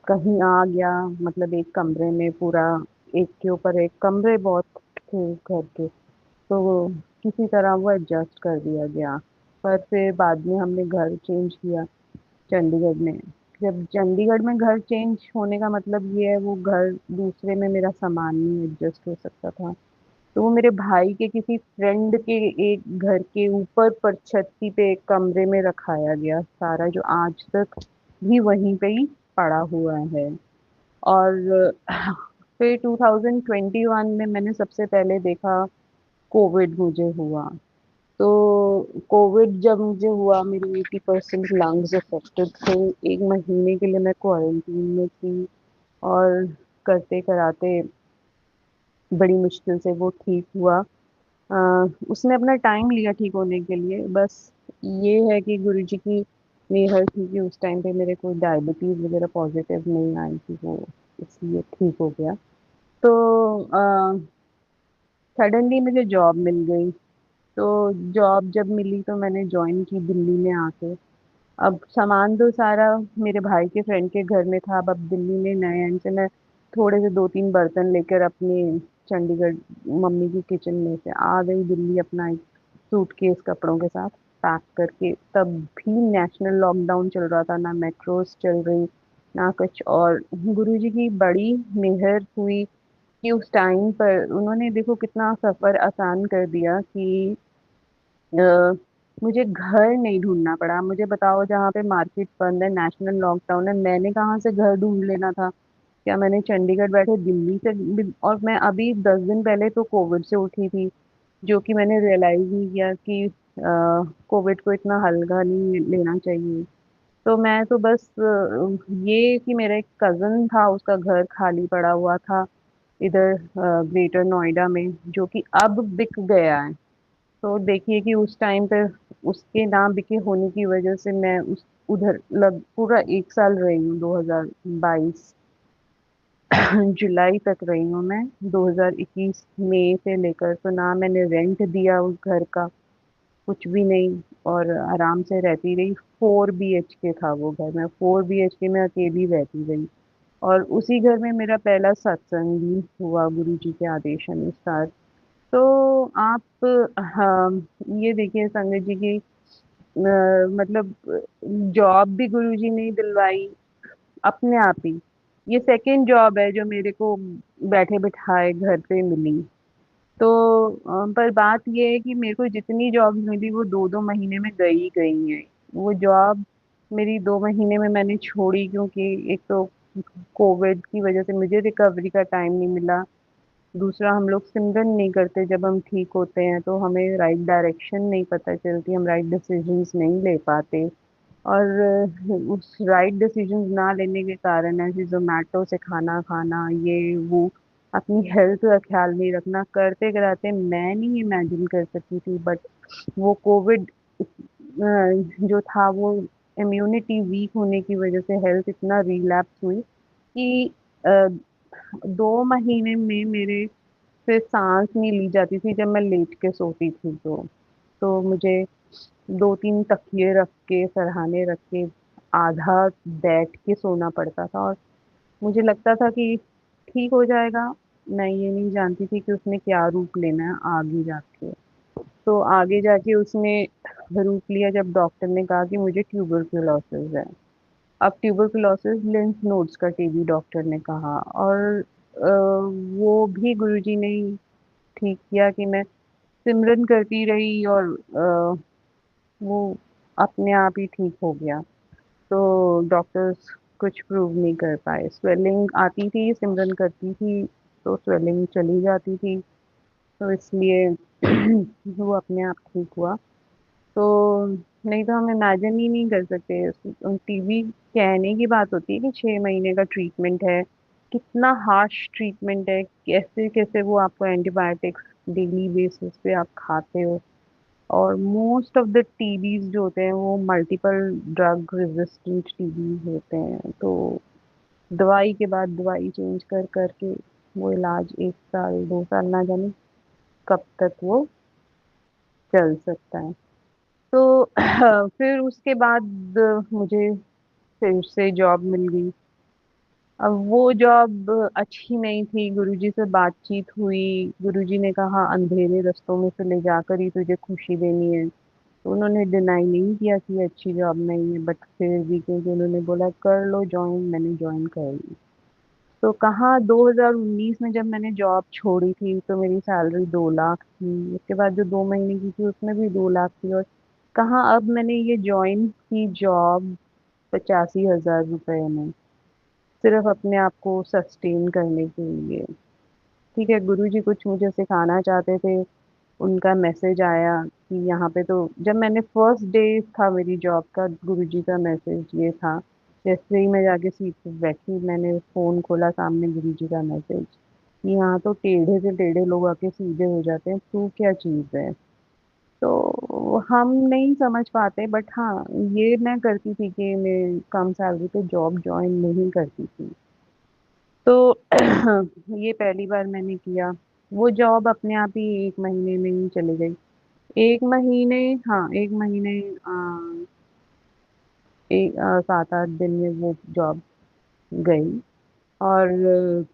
कहीं आ गया, मतलब एक कमरे में पूरा एक के ऊपर एक कमरे बहुत थे घर के, तो वो किसी तरह वो एडजस्ट कर दिया गया। पर फिर बाद में हमने घर चेंज किया चंडीगढ़ में। जब चंडीगढ़ में घर चेंज होने का मतलब ये है, वो घर दूसरे में मेरा सामान नहीं एडजस्ट हो सकता था। तो वो मेरे भाई के किसी फ्रेंड के एक घर के ऊपर पर छत्ती पे एक कमरे में रखाया गया सारा, जो आज तक भी वहीं पे ही पड़ा हुआ है। और फिर 2021 में मैंने सबसे पहले देखा कोविड मुझे हुआ। तो कोविड जब मुझे हुआ, मेरी 80% लंग्स अफेक्टेड थे। 1 महीने के लिए मैं क्वारंटीन में थी और करते कराते बड़ी मुश्किल से वो ठीक हुआ। उसने अपना टाइम लिया ठीक होने के लिए। बस ये है कि गुरुजी की मेहर थी कि उस टाइम पे मेरे को डायबिटीज़ वगैरह पॉज़िटिव नहीं आई थी, वो इसलिए ठीक हो गया। तो सडनली मुझे जॉब मिल गई। तो जॉब जब मिली तो मैंने जॉइन की दिल्ली में आके। अब सामान तो सारा मेरे भाई के फ्रेंड के घर में था। अब दिल्ली में नए एंड से मैं थोड़े से 2-3 बर्तन लेकर अपने चंडीगढ़ मम्मी की किचन में से आ गई दिल्ली, अपना एक सूटकेस कपड़ों के साथ पैक करके। तब भी नेशनल लॉकडाउन चल रहा था, ना मेट्रोज़ चल रही, ना कुछ। और गुरुजी की बड़ी मेहर हुई कि उस टाइम पर उन्होंने देखो कितना सफ़र आसान कर दिया कि अ, मुझे घर नहीं ढूँढना पड़ा। मुझे बताओ, जहाँ पे मार्केट बंद है, नेशनल लॉकडाउन है, मैंने कहाँ से घर ढूँढ लेना था? क्या मैंने चंडीगढ़ बैठे दिल्ली से भी, और मैं अभी 10 दिन पहले तो कोविड से उठी थी, जो कि मैंने रियलाइज़ नहीं किया कि कोविड को इतना हल्का नहीं लेना चाहिए। तो मैं तो बस ये कि मेरा एक कज़िन था, उसका घर खाली पड़ा हुआ था इधर ग्रेटर नोएडा में, जो कि अब बिक गया है। तो देखिए कि उस टाइम पे उसके ना बिके होने की वजह से मैं उस उधर लग पूरा 1 साल रही हूँ। 2022 जुलाई तक रही हूँ मैं। 2021 मई से लेकर तो ना मैंने रेंट दिया उस घर का, कुछ भी नहीं, और आराम से रहती रही। 4 बीएचके था वो घर, मैं 4 बीएचके में अकेली रहती रही। और उसी घर में मेरा पहला सत्संग भी हुआ गुरुजी के आदेश अनुसार। तो आप हाँ, ये देखिए संगत जी की मतलब जॉब भी गुरुजी ने ही दिलवाई अपने आप ही। ये सेकंड जॉब है जो मेरे को बैठे बिठाए घर पे मिली। तो पर बात ये है कि मेरे को जितनी जॉब मिली वो 2-2 महीने में गई गई हैं। वो जॉब मेरी 2 महीने में मैंने छोड़ी, क्योंकि एक तो कोविड की वजह से मुझे रिकवरी का टाइम नहीं मिला। दूसरा, हम लोग सिमरन नहीं करते जब हम ठीक होते हैं, तो हमें राइट डायरेक्शन नहीं पता चलती, हम राइट डिसीजंस नहीं ले पाते। और उस राइट डिसीजंस ना लेने के कारण ऐसे ज़ोमैटो से खाना खाना, ये वो, अपनी हेल्थ का ख़्याल नहीं रखना, करते-कराते मैं नहीं इमेजिन कर सकती थी। बट वो कोविड जो था वो इम्यूनिटी वीक होने की वज़ह से हेल्थ इतना रिलैप्स हुई कि अ, 2 महीने में मेरे से साँस नहीं ली जाती थी जब मैं लेट के सोती थी तो। तो मुझे 2-3 तकिए रख के, सरहाने रख के, आधा बैठ के सोना पड़ता था। और मुझे लगता था कि ठीक हो जाएगा। मैं ये नहीं जानती थी कि उसने क्या रूप लेना है आगे जाके। तो आगे जाके उसने रूप लिया जब डॉक्टर ने कहा कि मुझे ट्यूबरक्लोसिस है। अब ट्यूबरक्लोसिस लिम्फ नोड्स का टीबी डॉक्टर ने कहा। और वो भी गुरुजी ने ठीक किया कि मैं सिमरन करती रही और वो अपने आप ही ठीक हो गया। तो डॉक्टर्स कुछ प्रूव नहीं कर पाए। स्वेलिंग आती थी, सिमरन करती थी, तो स्वेलिंग चली जाती थी, तो इसलिए वो अपने आप ठीक हुआ। तो नहीं तो हम इमेजिन ही नहीं कर सकते। टीबी कहने की बात होती है कि 6 महीने का ट्रीटमेंट है, कितना हार्श ट्रीटमेंट है, कैसे-कैसे वो आपको एंटीबायोटिक्स डेली बेसिस पे आप खाते हो। और मोस्ट ऑफ द टीबीज़ जो होते हैं वो मल्टीपल ड्रग रेजिस्टेंट टीबीज़ होते हैं। तो दवाई के बाद दवाई चेंज कर के वो इलाज 1 साल, 2 साल ना जाने कब तक वो चल सकता है। तो फिर उसके बाद मुझे फिर से जॉब मिल गई। अब वो जॉब अच्छी नहीं थी, गुरुजी से बातचीत हुई, गुरुजी ने कहा अंधेरे रास्तों में से ले जाकर ही तुझे खुशी देनी है। तो उन्होंने डिनाई नहीं किया कि ये अच्छी जॉब नहीं है, बट फिर भी क्योंकि उन्होंने बोला कर लो जॉइन, मैंने जॉइन कर ली। तो कहाँ 2019 में जब मैंने जॉब छोड़ी थी तो मेरी सैलरी 2 लाख थी, उसके बाद जो 2 महीने की थी उसमें भी 2 लाख थी, और कहाँ अब मैंने ये जॉइन की जॉब 85,000 रुपए में, सिर्फ अपने आप को सस्टेन करने के लिए। ठीक है, गुरुजी कुछ मुझे सिखाना चाहते थे, उनका मैसेज आया कि यहाँ पे तो जब मैंने फर्स्ट डे था मेरी जॉब का, गुरुजी का मैसेज ये था, जैसे ही मैं जाके सीट पे बैठी मैंने फ़ोन खोला, सामने गुरुजी का मैसेज कि यहाँ तो टेढ़े से टेढ़े लोग आके सीधे हो जाते हैं, तू क्या चीज़ है? तो हम नहीं समझ पाते, बट हाँ, ये मैं करती थी कि मैं कम सैलरी पे जॉब जॉइन नहीं करती थी। तो ये पहली बार मैंने किया। वो जॉब अपने आप ही 1 महीने में ही चली गई। 1 महीने, हाँ, 1 महीने 7-8 दिन में वो जॉब गई। और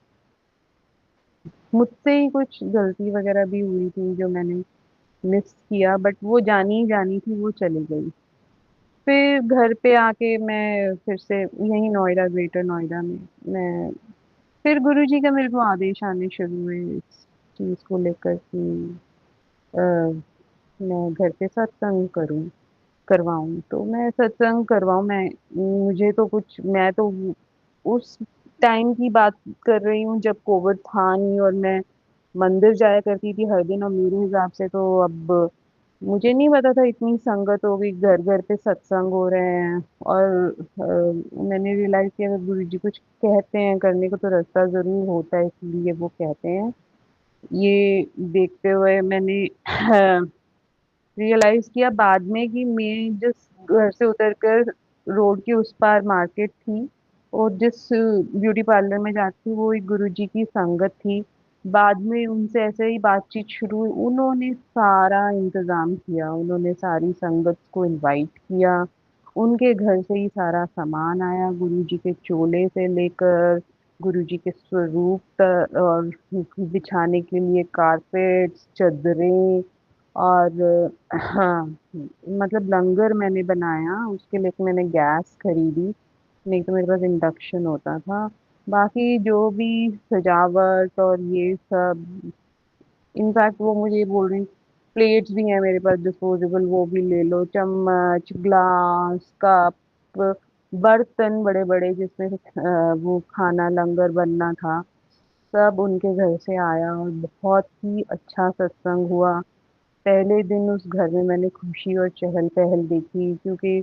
मुझसे ही कुछ गलती वग़ैरह भी हुई थी जो मैंने मिस किया, बट वो जानी ही जानी थी, वो चली गई। फिर घर पे आके मैं फिर से यहीं नोएडा, ग्रेटर नोएडा में मैं फिर गुरुजी का मेरे को आदेश आने शुरू हुए इस चीज़ को लेकर कि अ, मैं घर पे सत्संग करवाऊँ। तो मैं सत्संग करवाऊँ, मुझे तो कुछ, मैं तो उस टाइम की बात कर रही हूँ जब कोविड था नहीं और मैं मंदिर जाया करती थी हर दिन, और मेरे हिसाब से तो अब मुझे नहीं पता था इतनी संगत हो गई, घर-घर पे सत्संग हो रहे हैं। और मैंने रियलाइज़ किया अगर गुरुजी कुछ कहते हैं करने को तो रास्ता ज़रूर होता है, इसलिए वो कहते हैं। ये देखते हुए मैंने रियलाइज़ किया बाद में कि मैं जिस घर से उतरकर रोड के उस पार मार्केट थी और जिस ब्यूटी पार्लर में जाती थी वो एक गुरुजी की संगत थी। बाद में उनसे ऐसे ही बातचीत शुरू हुई, उन्होंने सारा इंतज़ाम किया, उन्होंने सारी संगत को इनवाइट किया, उनके घर से ही सारा सामान आया, गुरुजी के चोले से लेकर गुरुजी के स्वरूप और बिछाने के लिए कारपेट्स, चद्दरें, और हाँ, मतलब लंगर मैंने बनाया, उसके लिए तो मैंने गैस खरीदी, नहीं तो मेरे पास इंडक्शन होता था। बाकी जो भी सजावट और ये सब, इनफैक्ट वो मुझे ये बोल रही प्लेट्स भी हैं मेरे पास डिस्पोजेबल, वो भी ले लो, चम्मच, ग्लास, कप, बर्तन बड़े-बड़े जिसमें से वो खाना लंगर बनना था, सब उनके घर से आया और बहुत ही अच्छा सत्संग हुआ। पहले दिन उस घर में मैंने खुशी और चहल-पहल देखी, क्योंकि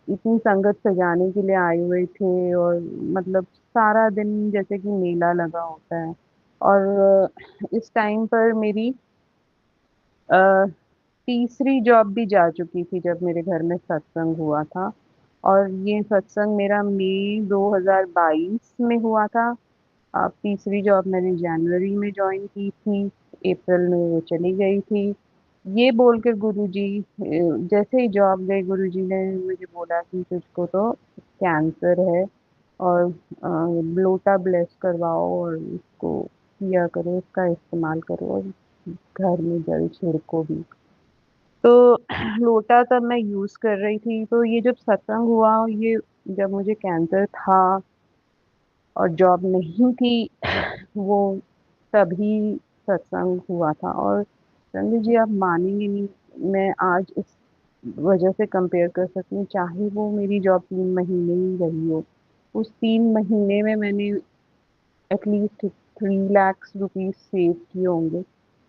इतनी संगत सजाने के लिए आए हुए थे और मतलब सारा दिन जैसे कि मेला लगा होता है। और इस टाइम पर मेरी अ, तीसरी जॉब भी जा चुकी थी जब मेरे घर में सत्संग हुआ था, और ये सत्संग मेरा मई 2022 में हुआ था। तीसरी जॉब मैंने जनवरी में जॉइन की थी, अप्रैल में वो चली गई थी। ये बोल के गुरुजी जैसे ही जॉब गई गुरुजी ने मुझे बोला कि तुझको तो कैंसर है और लोटा ब्लेस करवाओ और इसको पिया करो, इसका इस्तेमाल करो और घर में जल छिड़को भी। तो लोटा तब मैं यूज़ कर रही थी, तो ये जब सत्संग हुआ, ये जब मुझे कैंसर था और जॉब नहीं थी, वो तभी सत्संग हुआ था। और रणवीर जी, आप मानेंगे नहीं, मैं आज इस वजह से कंपेयर कर सकती हूँ, चाहे वो मेरी जॉब 3 महीने ही रही हो, उस 3 महीने में मैंने एटलीस्ट 3 लाख रुपीज़ सेव किए होंगे,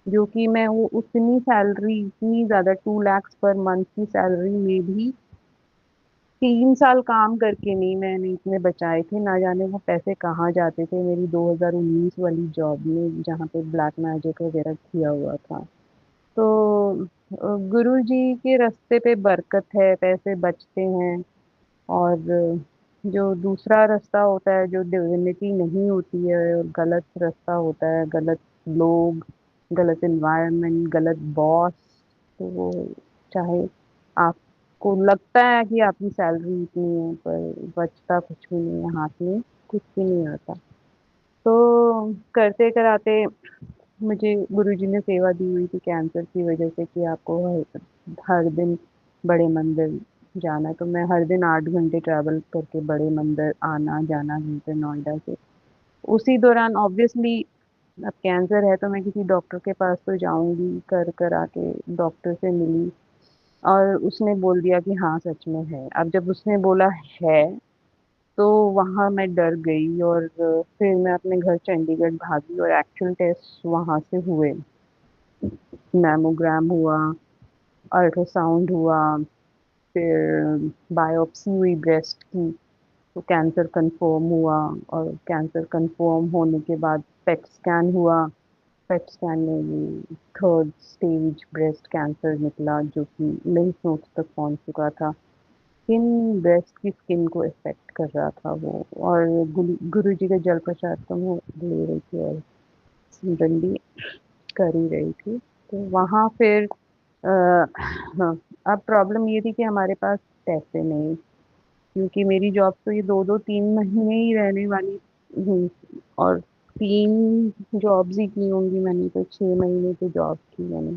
जो कि मैं वो उतनी सैलरी, इतनी ज़्यादा 2 लाख पर मंथ की सैलरी में भी 3 साल काम करके नहीं मैंने इतने बचाए थे। ना जाने वो पैसे कहाँ जाते थे मेरी 2019 वाली जॉब में, जहाँ पे ब्लैक मैजिक वगैरह किया हुआ था। तो गुरुजी के रास्ते पे बरकत है, पैसे बचते हैं। और जो दूसरा रास्ता होता है, जो डिविनिटी नहीं होती है और गलत रास्ता होता है, गलत लोग, गलत एनवायरनमेंट, गलत बॉस, तो वो चाहे आपको लगता है कि आपकी सैलरी इतनी है, पर बचता कुछ भी नहीं है, हाथ में कुछ भी नहीं आता। तो करते कराते मुझे गुरुजी ने सेवा दी हुई थी कैंसर की वजह से, कि आपको हर दिन बड़े मंदिर जाना है। तो मैं हर दिन 8 घंटे ट्रैवल करके बड़े मंदिर आना जाना ग्रेटर नोएडा से। उसी दौरान ऑब्वियसली, अब कैंसर है तो मैं किसी डॉक्टर के पास तो जाऊंगी, कर कर आके डॉक्टर से मिली और उसने बोल दिया कि हाँ सच में है। अब जब उसने बोला है, तो वहाँ मैं डर गई और फिर मैं अपने घर चंडीगढ़ भागी और एक्चुअल टेस्ट वहाँ से हुए। मैमोग्राम हुआ, अल्ट्रासाउंड हुआ, फिर बायोप्सी हुई ब्रेस्ट की, तो कैंसर कंफर्म हुआ। और कैंसर कंफर्म होने के बाद पेट स्कैन हुआ। पेट स्कैन में भी 3rd स्टेज ब्रेस्ट कैंसर निकला, जो कि लिम्फ नोड्स तक पहुंच चुका था। स्किन, ब्रेस्ट की स्किन को इफ़ेक्ट कर रहा था वो। और गुरुजी का जल प्रसाद तो मैं ले रही थी और सिमरन भी कर ही रही थी। तो वहाँ फिर हाँ, अब प्रॉब्लम ये थी कि हमारे पास पैसे नहीं, क्योंकि मेरी जॉब तो ये 2-2 3 महीने ही रहने वाली हुई, और 3 जॉब्स ही की होंगी मैंने, तो 6 महीने तो जॉब की मैंने।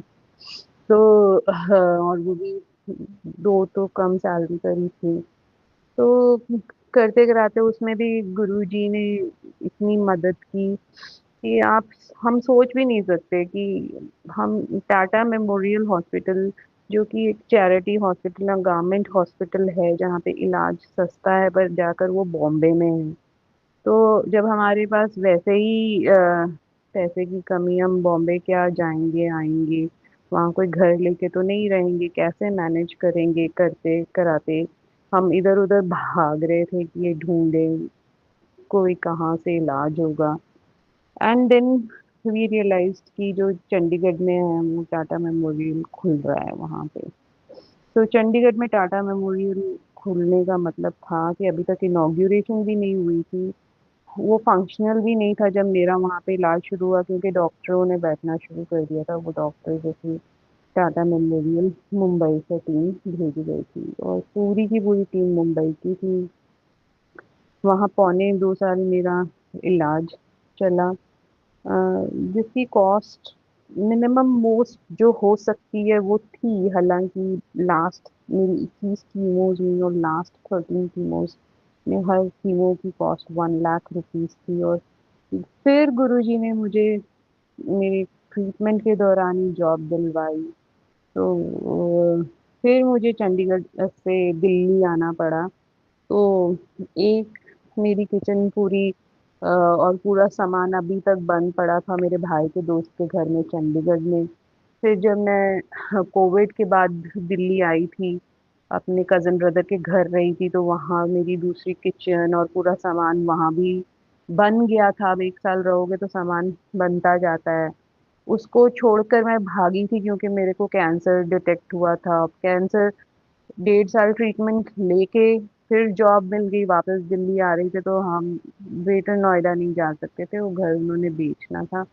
तो और वो भी 2 तो कम सैलरी पर ही थी। तो करते कराते उसमें भी गुरुजी ने इतनी मदद की कि आप हम सोच भी नहीं सकते कि हम टाटा मेमोरियल हॉस्पिटल, जो कि एक चैरिटी हॉस्पिटल है, गवर्नमेंट हॉस्पिटल है, जहाँ पे इलाज सस्ता है, पर जाकर वो बॉम्बे में है। तो जब हमारे पास वैसे ही पैसे की कमी, हम बॉम्बे क्या जाएंगे आएंगे, वहाँ कोई घर लेके तो नहीं रहेंगे, कैसे मैनेज करेंगे। करते कराते हम इधर उधर भाग रहे थे कि ये ढूंढें कोई कहाँ से इलाज होगा। एंड देन वी रियलाइज्ड कि जो चंडीगढ़ में है वो टाटा मेमोरियल खुल रहा है वहाँ पे। तो चंडीगढ़ में टाटा मेमोरियल खुलने का मतलब था कि अभी तक इनॉग्रेशन भी नहीं हुई थी, वो फंक्शनल भी नहीं था जब मेरा वहाँ पे इलाज शुरू हुआ, क्योंकि डॉक्टरों ने बैठना शुरू कर दिया था। वो डॉक्टर जो थी टाटा मेमोरियल मुंबई से टीम भेजी गई थी, और पूरी की पूरी टीम मुंबई की थी। वहाँ पौने 2 साल मेरा इलाज चला, जिसकी कॉस्ट मिनिमम मोस्ट जो हो सकती है वो थी। हालांकि लास्ट मेरी 21 कीमोज हुई और लास्ट 13 कीमोज में हर कीमो की कॉस्ट 1 लाख रुपीस थी। और फिर गुरुजी ने मुझे मेरे ट्रीटमेंट के दौरान ही जॉब दिलवाई। तो फिर मुझे चंडीगढ़ से दिल्ली आना पड़ा। तो एक मेरी किचन पूरी और पूरा सामान अभी तक बंद पड़ा था मेरे भाई के दोस्त के घर में चंडीगढ़ में। फिर जब मैं कोविड के बाद दिल्ली आई थी, अपने कज़न ब्रदर के घर रही थी, तो वहाँ मेरी दूसरी किचन और पूरा सामान वहाँ भी बन गया था। अब 1 साल रहोगे तो सामान बनता जाता है। उसको छोड़कर मैं भागी थी, क्योंकि मेरे को कैंसर डिटेक्ट हुआ था। अब कैंसर 1.5 साल ट्रीटमेंट लेके फिर जॉब मिल गई, वापस दिल्ली आ रही थी, तो हम ग्रेटर नोएडा नहीं जा सकते थे, वो घर उन्होंने बेचना था।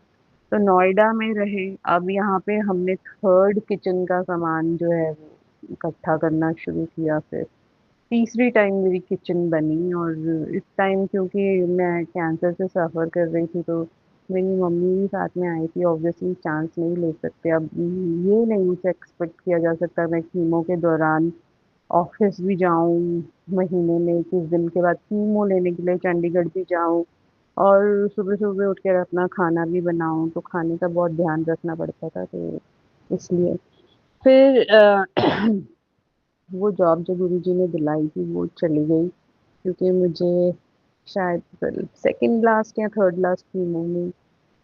तो नोएडा में रहे। अब यहाँ पे हमने 3rd किचन का सामान जो है वो इकट्ठा करना शुरू किया। फिर तीसरी टाइम मेरी किचन बनी, और इस टाइम क्योंकि मैं कैंसर से सफ़र कर रही थी, तो मेरी मम्मी भी साथ में आई थी। ऑब्वियसली चांस नहीं ले सकते। अब ये नहीं मुझसे एक्सपेक्ट किया जा सकता मैं कीमो के दौरान ऑफिस भी जाऊँ, महीने में 21 दिन के बाद कीमो लेने के लिए चंडीगढ़ भी जाऊँ। और सुबह-सुबह उठ कर अपना खाना भी बनाऊँ, तो खाने का बहुत ध्यान रखना पड़ता था, तो इसलिए। फिर वो जॉब जो गुरुजी ने दिलाई थी, वो चली गई क्योंकि मुझे शायद सेकंड लास्ट या थर्ड लास्ट कीमो में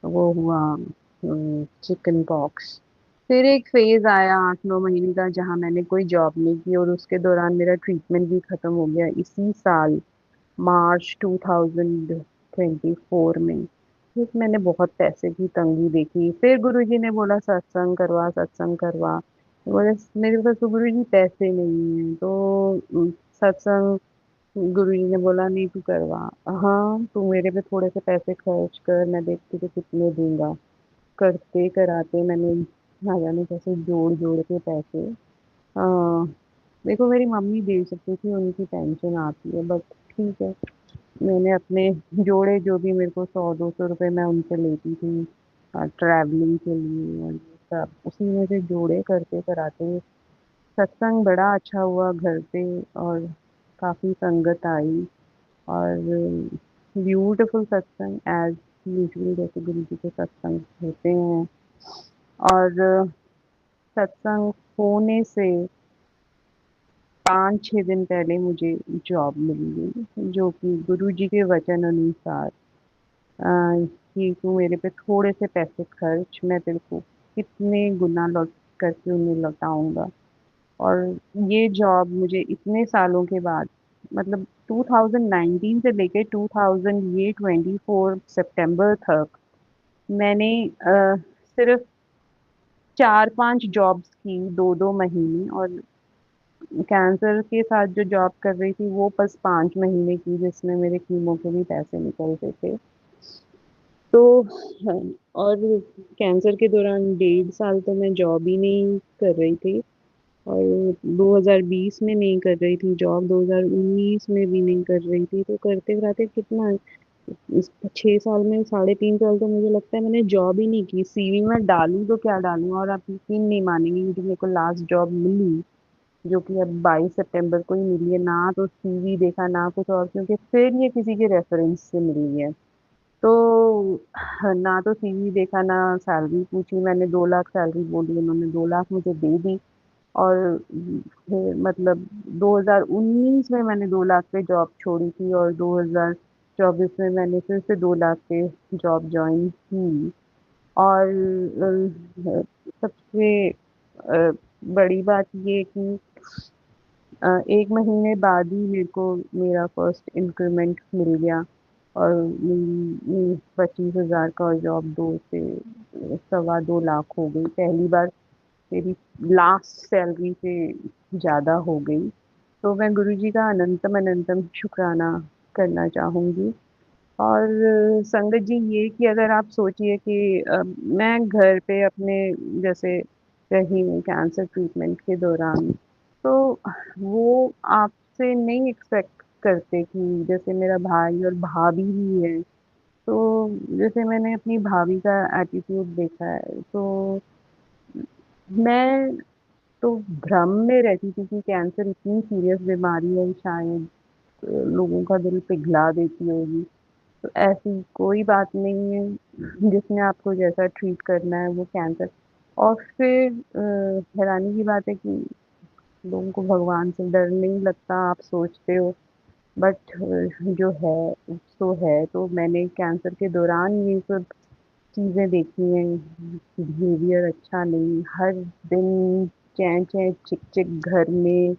वो हुआ चिकन पॉक्स। फिर एक फ़ेज़ आया 8-9 महीने का जहाँ मैंने कोई जॉब नहीं की और उसके दौरान मेरा ट्रीटमेंट भी ख़त्म हो गया इसी साल मार्च 2024 में। फिर मैंने बहुत पैसे की तंगी देखी, फिर गुरुजी ने बोला सत्संग करवा, सत्संग करवा। बोले मेरे पास तो गुरुजी पैसे नहीं हैं, तो सत्संग गुरुजी ने बोला नहीं तू करवा। हाँ, तू मेरे पे थोड़े से पैसे खर्च कर, मैं देखती हूँ कितने दूँगा। करते कराते मैंने ना जाने कैसे जोड़-जोड़ के पैसे देखो मेरी मम्मी दे सकती थी, उनकी पेंशन आती है, बट ठीक है, मैंने अपने जोड़े जो भी मेरे को 100-200 रुपए मैं उनसे लेती थी ट्रैवलिंग के लिए और ये सब, उसी में से जोड़े करते कराते सत्संग बड़ा अच्छा हुआ घर पे और काफ़ी संगत आई और ब्यूटीफुल सत्संग एज़ यूजुअल जैसे गुरुजी के सत्संग होते हैं और सत्संग होने से 5-6 दिन पहले मुझे जॉब मिल गई, जो कि गुरुजी के वचन अनुसार कि तू मेरे पे थोड़े से पैसे खर्च, मैं तेरे को कितने गुना लौट करके उन्हें लौटाऊँगा। और ये जॉब मुझे इतने सालों के बाद मतलब 2019 से लेके 2000 ये 24 सितंबर तक मैंने सिर्फ़ 4-5 जॉब्स की 2-2 महीने और कैंसर के साथ जो जॉब कर रही थी वो बस 5 महीने की जिसमें मेरे कीमो के भी पैसे निकलते थे। तो हाँ, और कैंसर के दौरान 1.5 साल तो मैं जॉब ही नहीं कर रही थी और 2020 में नहीं कर रही थी जॉब, 2019 में भी नहीं कर रही थी, तो करते-कराते कितना इस 6 साल में 3.5 साल तो मुझे लगता है मैंने जॉब ही नहीं की। सीवी में डालूँ तो क्या डालूँ और आप यकीन नहीं मानेंगी जो मेरे को लास्ट जॉब मिली जो कि अब 22 सितंबर को ही मिली है, ना तो सीवी देखा ना कुछ और क्योंकि फिर ये किसी के रेफ़रेंस से मिली है। तो ना तो सीवी देखा ना सैलरी पूछी मैंने 2 लाख सैलरी बोली उन्होंने 2 लाख मुझे दे दी और फिर मतलब 2019 में मैंने 2 लाख पे जॉब छोड़ी थी और 2024 में मैंने फिर से 2 लाख पे जॉब जॉइन की और सबसे बड़ी बात ये कि 1 महीने बाद ही मेरे को मेरा फर्स्ट इंक्रीमेंट मिल गया और 25,000 का जॉब 2 से सवा 2 लाख हो गई। पहली बार मेरी लास्ट सैलरी से ज़्यादा हो गई। तो मैं गुरुजी का अनंतम अनंतम शुक्राना करना चाहूँगी। और संगत जी ये कि अगर आप सोचिए कि मैं घर पे अपने जैसे रही हूँ कैंसर ट्रीटमेंट के दौरान, तो वो आपसे नहीं एक्सपेक्ट करते कि जैसे मेरा भाई और भाभी भी है, तो जैसे मैंने अपनी भाभी का एटीट्यूड देखा है, तो मैं तो भ्रम में रहती थी कि कैंसर इतनी सीरियस बीमारी है शायद लोगों का दिल पिघला देती होगी। तो ऐसी कोई बात नहीं है, जिसने आपको जैसा ट्रीट करना है वो कैंसर और फिर हैरानी की बात है कि लोगों को भगवान से डर नहीं लगता, आप सोचते हो बट जो है सो है। तो मैंने कैंसर के दौरान ये सब चीज़ें देखी हैं, बिहेवियर अच्छा नहीं, हर दिन चैं-चैं, चिक-चिक घर में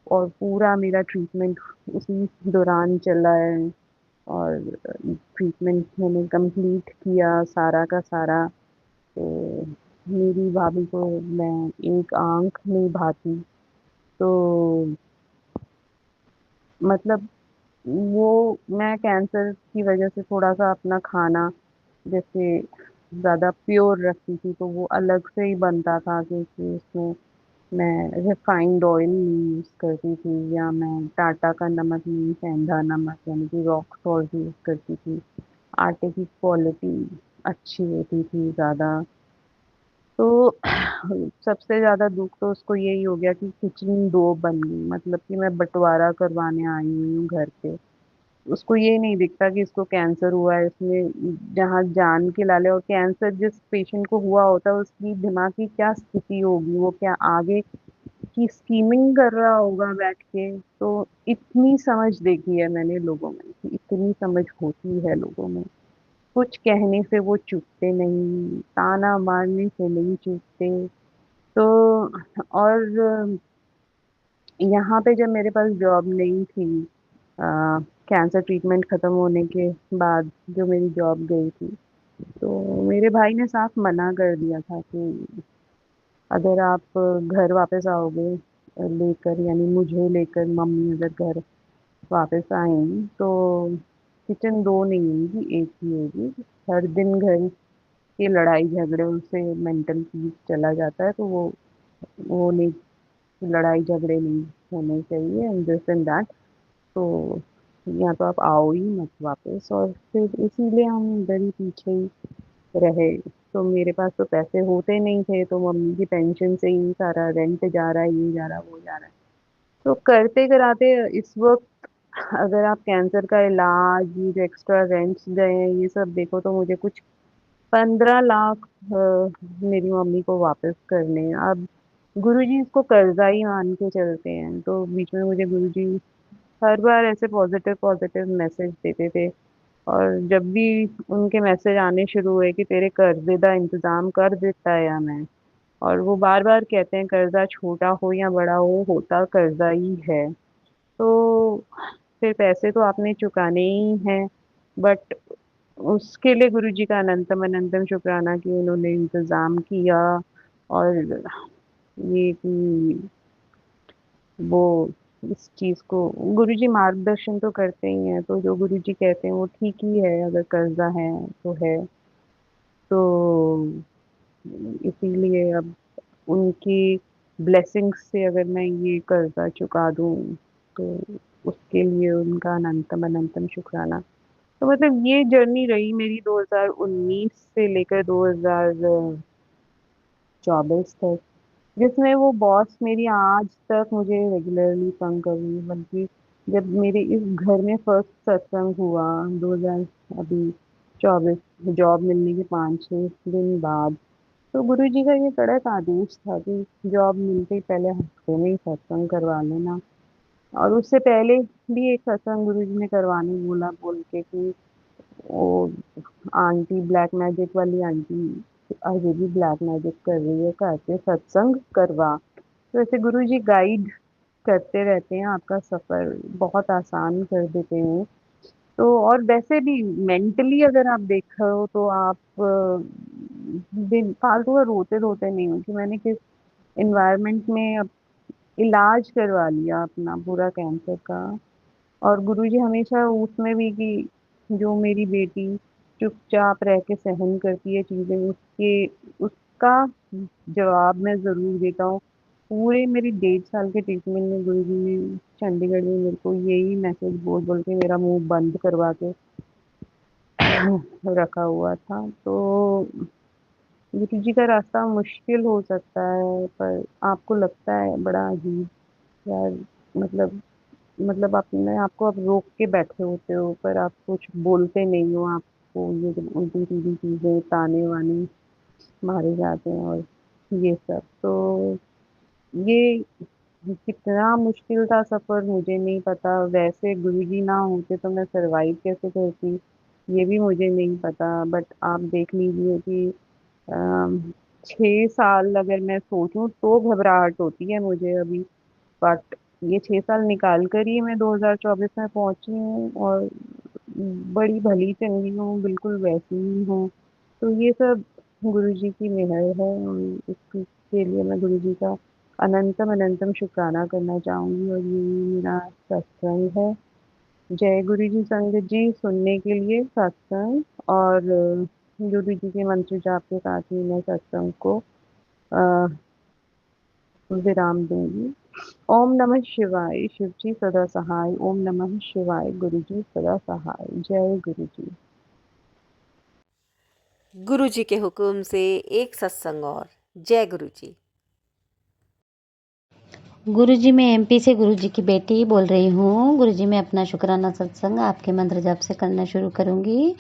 और पूरा मेरा ट्रीटमेंट उसी दौरान चला है और ट्रीटमेंट मैंने कंप्लीट किया सारा का सारा। तो मेरी भाभी को मैं एक आँख नहीं भाती, तो मतलब वो मैं कैंसर की वज़ह से थोड़ा-सा अपना खाना जैसे ज़्यादा प्योर रखती थी, तो वो अलग से ही बनता था क्योंकि उसमें मैं रिफाइंड ऑयल नहीं यूज़ करती थी या मैं टाटा का नमक नहीं, सेंधा नमक यानी कि रॉक सॉल्ट यूज़ करती थी। आटे की क्वालिटी अच्छी होती थी ज़्यादा। तो सबसे ज़्यादा दुःख तो उसको यही हो गया कि किचन 2 बन गई मतलब कि मैं बँटवारा करवाने आई हुई हूँ घर पे। उसको ये नहीं दिखता कि इसको कैंसर हुआ है, इसने जहाँ जान के लाले, और कैंसर जिस पेशेंट को हुआ होता है उसकी दिमाग की क्या स्थिति होगी, वो क्या आगे की स्कीमिंग कर रहा होगा बैठ के। तो इतनी समझ देखी है मैंने लोगों में कि इतनी समझ होती है लोगों में। कुछ कहने से वो चुपते नहीं, ताना मारने से नहीं चुपते। तो और यहाँ पे जब मेरे पास जॉब नहीं थी, कैंसर ट्रीटमेंट खत्म होने के बाद जो मेरी जॉब गई थी, तो मेरे भाई ने साफ मना कर दिया था कि अगर आप घर वापस आओगे लेकर, यानी मुझे लेकर मम्मी अगर घर वापस आएंगी तो किचन 2 नहीं होगी, 1 ही होगी। हर दिन घर के लड़ाई झगड़े से मेंटल पीस चला जाता है, तो वो नहीं, लड़ाई झगड़े नहीं होने चाहिए एंड दिस एंड दैट। तो या तो आप आओ ही मत वापस, और फिर इसीलिए हम इधर ही पीछे ही रहे। तो मेरे पास तो पैसे होते नहीं थे, तो मम्मी की पेंशन से ही सारा रेंट जा रहा है, ये जा रहा है, वो जा रहा है। तो करते कराते इस वक्त अगर आप कैंसर का इलाज, ये जो एक्स्ट्रा रेंट्स गए हैं, ये सब देखो, तो मुझे कुछ 15 लाख मेरी मम्मी को वापस करने हैं। अब गुरुजी इसको कर्जा ही मान के चलते हैं, तो बीच में मुझे गुरुजी हर बार ऐसे पॉजिटिव पॉजिटिव मैसेज देते थे। और जब भी उनके मैसेज आने शुरू हुए कि तेरे कर्जे का इंतजाम कर देता है या मैं, और वो बार बार कहते हैं कर्जा छोटा हो या बड़ा हो, होता कर्जा ही है। तो फिर पैसे तो आपने चुकाने ही हैं, बट उसके लिए गुरुजी का अनंतम अनंतम शुक्राना कि उन्होंने इंतजाम किया। और ये कि वो इस चीज को गुरुजी मार्गदर्शन तो करते ही हैं, तो जो गुरुजी कहते हैं वो ठीक ही है, अगर कर्जा है तो है। तो इसीलिए अब उनकी ब्लेसिंग्स से अगर मैं ये कर्जा चुका दूं, तो उसके लिए उनका अनंतम अनंतम शुक्राना। तो मतलब ये जर्नी रही मेरी 2019 से लेकर 2024 तक, जिसमें वो बॉस मेरी आज तक मुझे रेगुलरली तंग कर रही है। बल्कि जब मेरे इस घर में फर्स्ट सत्संग हुआ 2000 अभी 24 जॉब मिलने के 5-6 दिन बाद, तो गुरुजी का ये कड़क आदेश था कि जॉब मिलते ही पहले हफ्ते में ही सत्संग करवा लेना। और उससे पहले भी एक सत्संग गुरुजी ने करवाने बोला, बोल के कि वो आंटी ब्लैक मैजिक वाली आंटी अजय भी ब्लैक मैजिक कर रही है, करके सत्संग करवा। तो ऐसे गुरुजी गाइड करते रहते हैं, आपका सफर बहुत आसान कर देते हैं। तो और वैसे भी मेंटली अगर आप देखो तो आप दिन फालतू का रोते रोते नहीं हो कि मैंने किस एनवायरनमेंट में अब इलाज करवा लिया अपना पूरा कैंसर का। और गुरुजी हमेशा उसमें भी कि जो मेरी बेटी चुपचाप रह के सहन करती है चीजें, उसके उसका जवाब मैं जरूर देता हूँ। पूरे मेरी 1.5 साल के ट्रीटमेंट में गुरुजी ने चंडीगढ़ में मेरे को यही मैसेज बोल बोल के मेरा मुंह बंद करवा के रखा हुआ था। तो गुरुजी का रास्ता मुश्किल हो सकता है, पर आपको लगता है बड़ा अजीब, यार, मतलब अपने आप को आप रोक के बैठे होते हो, पर आप कुछ बोलते नहीं हो। आपको ये जब उल्टी सीधी चीजें ताने वाने मारे जाते हैं और ये सब, तो ये कितना मुश्किल था सफर मुझे नहीं पता। वैसे गुरुजी ना होते तो मैं सरवाइव कैसे करती, ये भी मुझे नहीं पता। बट आप देख लीजिए कि अम, 6 साल अगर मैं सोचूं तो घबराहट होती है मुझे अभी। बट ये 6 साल निकाल कर ही मैं 2024 में पहुंची हूँ, और बड़ी भली चंगी हूँ, बिल्कुल वैसी ही हूँ। तो ये सब गुरुजी की मेहर है, और इसके लिए मैं गुरुजी का अनंतम अनंतम शुक्राना करना चाहूंगी। और ये मेरा सत्संग है। जय गुरु जी संगत जी, सुनने के लिए सत्संग और गुरु जी के मंत्र जाप के साथ ही मैं सत्संग को अ, विराम दूंगी। ओम नमः शिवाय, शिव जी सदा सहाय। ओम नमः शिवाय, गुरु जी सदा सहाय। जय गुरु जी। गुरु जी के हुक्म से एक सत्संग और। जय गुरु जी। गुरुजी, मैं एमपी से गुरुजी की बेटी बोल रही हूँ। गुरुजी, मैं अपना शुक्राना सत्संग आपके मंत्र जाप से करना शुरू करूँगी।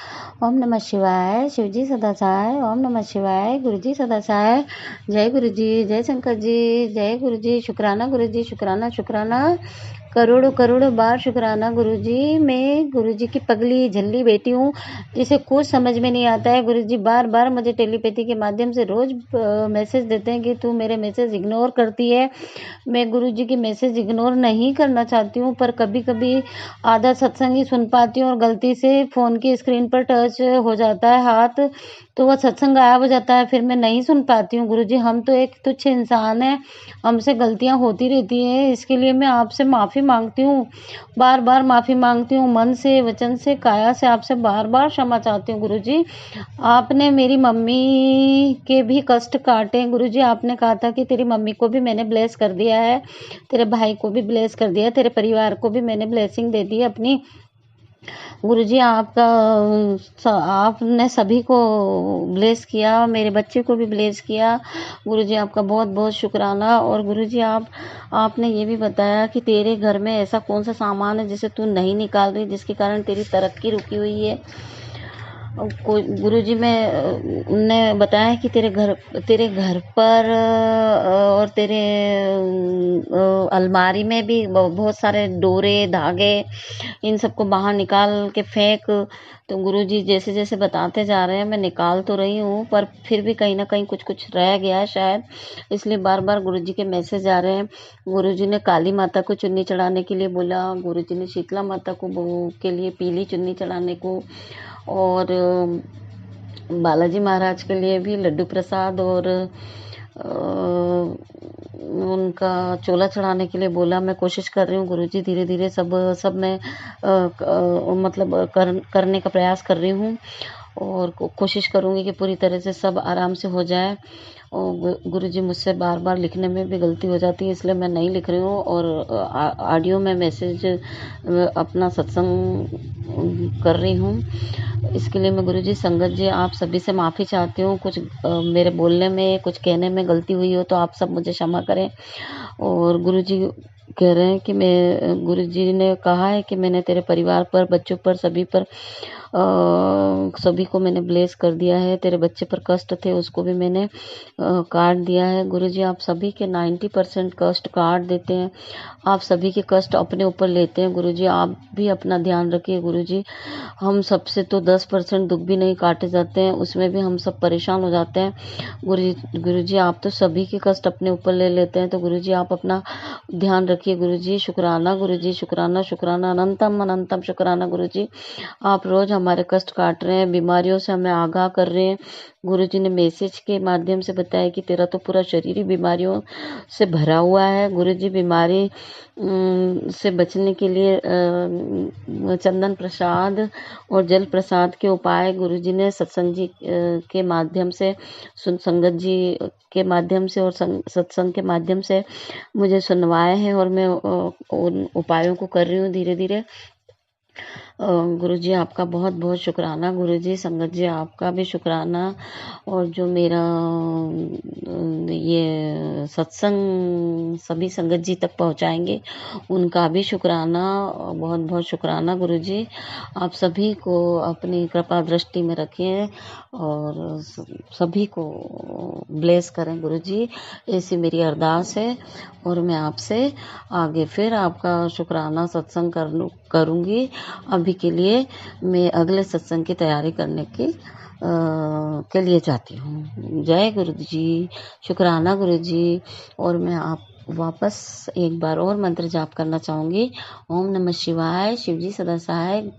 ओम नमः शिवाय, शिवजी सदा सहाय। ओम नमः शिवाय, गुरुजी सदा सहाय। जय गुरुजी, जय शंकर जी, जय गुरुजी। शुक्राना गुरुजी, शुक्राना शुक्राना, करोड़ों करोड़ों बार शुक्राना गुरुजी। मैं गुरुजी की पगली झल्ली बेटी हूँ, जिसे कुछ समझ में नहीं आता है। गुरुजी बार बार मुझे टेलीपैथी के माध्यम से रोज मैसेज देते हैं कि तू मेरे मैसेज इग्नोर करती है। मैं गुरुजी की मैसेज इग्नोर नहीं करना चाहती हूँ, पर कभी कभी आधा सत्संग ही सुन पाती हूँ और गलती से फ़ोन की स्क्रीन पर टच हो जाता है हाथ, तो वह सत्संग गायब हो जाता है, फिर मैं नहीं सुन पाती हूँ। गुरुजी, हम तो एक तुच्छ इंसान हैं, हमसे गलतियाँ होती रहती हैं, इसके लिए मैं आपसे माफ़ी मांगती हूँ, बार बार माफ़ी मांगती हूँ। मन से, वचन से, काया से आपसे बार बार क्षमा चाहती हूँ। गुरुजी, आपने मेरी मम्मी के भी कष्ट काटे। गुरुजी, आपने कहा था कि तेरी मम्मी को भी मैंने ब्लेस कर दिया है, तेरे भाई को भी ब्लेस कर दिया है, तेरे परिवार को भी मैंने ब्लेसिंग दे दी है अपनी। गुरुजी, आपने सभी को ब्लेस किया, मेरे बच्चे को भी ब्लेस किया। गुरुजी, आपका बहुत बहुत शुक्राना। और गुरुजी, आपने ये भी बताया कि तेरे घर में ऐसा कौन सा सामान है जिसे तू नहीं निकाल रही, जिसके कारण तेरी तरक्की रुकी हुई है। गुरुजी, ने बताया कि तेरे घर पर और तेरे अलमारी में भी बहुत सारे डोरे, धागे, इन सबको बाहर निकाल के फेंक। तो गुरुजी जैसे जैसे बताते जा रहे हैं, मैं निकाल तो रही हूँ, पर फिर भी कहीं ना कहीं कुछ कुछ रह गया है शायद, इसलिए बार बार गुरुजी के मैसेज आ रहे हैं। गुरुजी ने काली माता को चुन्नी चढ़ाने के लिए बोला, गुरुजी ने शीतला माता को के लिए पीली चुन्नी चढ़ाने को, और बालाजी महाराज के लिए भी लड्डू प्रसाद और उनका चोला चढ़ाने के लिए बोला। मैं कोशिश कर रही हूँ गुरुजी, धीरे धीरे सब मैं मतलब करने का प्रयास कर रही हूँ, और कोशिश करूँगी कि पूरी तरह से सब आराम से हो जाए। और गुरुजी, मुझसे बार बार लिखने में भी गलती हो जाती है, इसलिए मैं नहीं लिख रही हूँ, और ऑडियो में मैसेज अपना सत्संग कर रही हूँ। इसके लिए मैं गुरुजी, संगत जी, आप सभी से माफ़ी चाहती हूँ। कुछ मेरे बोलने में, कुछ कहने में गलती हुई हो तो आप सब मुझे क्षमा करें। और गुरुजी कह रहे हैं कि गुरुजी ने कहा है कि मैंने तेरे परिवार पर, बच्चों पर, सभी पर सभी को मैंने ब्लेस कर दिया है। तेरे बच्चे पर कष्ट थे, उसको भी मैंने काट दिया है। गुरुजी, आप सभी के 90% कष्ट काट देते हैं, आप सभी के कष्ट अपने ऊपर लेते हैं। गुरुजी, आप भी अपना ध्यान रखिए। गुरुजी, हम सबसे तो 10% दुख भी नहीं काटे जाते हैं, उसमें भी हम सब परेशान हो जाते हैं। गुरुजी, आप तो सभी के कष्ट अपने ऊपर ले लेते हैं, तो गुरुजी आप अपना ध्यान रखिए। गुरुजी, शुक्राना गुरुजी, शुक्राना शुक्राना, अनंतम अनंतम शुक्राना। गुरुजी, आप रोज हमारे कष्ट काट रहे हैं, बीमारियों से हमें आगाह कर रहे हैं। गुरुजी ने मैसेज के माध्यम से बताया कि तेरा तो पूरा शरीर ही बीमारियों से भरा हुआ है। गुरुजी, बीमारी से बचने के लिए चंदन प्रसाद और जल प्रसाद के उपाय गुरुजी ने सत्संग जी के माध्यम से, संगत जी के माध्यम से और सत्संग के माध्यम से मुझे सुनवाए हैं, और मैं उन उपायों को कर रही हूँ धीरे धीरे। गुरुजी, आपका बहुत बहुत शुक्राना। गुरुजी, संगत जी, आपका भी शुक्राना। और जो मेरा ये सत्संग सभी संगत जी तक पहुंचाएंगे, उनका भी शुक्राना, बहुत बहुत शुक्राना। गुरुजी, आप सभी को अपनी कृपा दृष्टि में रखें और सभी को ब्लेस करें। गुरुजी, ऐसी मेरी अरदास है, और मैं आपसे आगे फिर आपका शुक्राना सत्संग करूँगी। अभी के लिए मैं अगले सत्संग की तैयारी करने के लिए जाती हूँ। जय गुरु जी, शुक्राना गुरु जी। और मैं आप वापस एक बार और मंत्र जाप करना चाहूँगी। ओम नमः शिवाय, शिव जी सदा सहाय।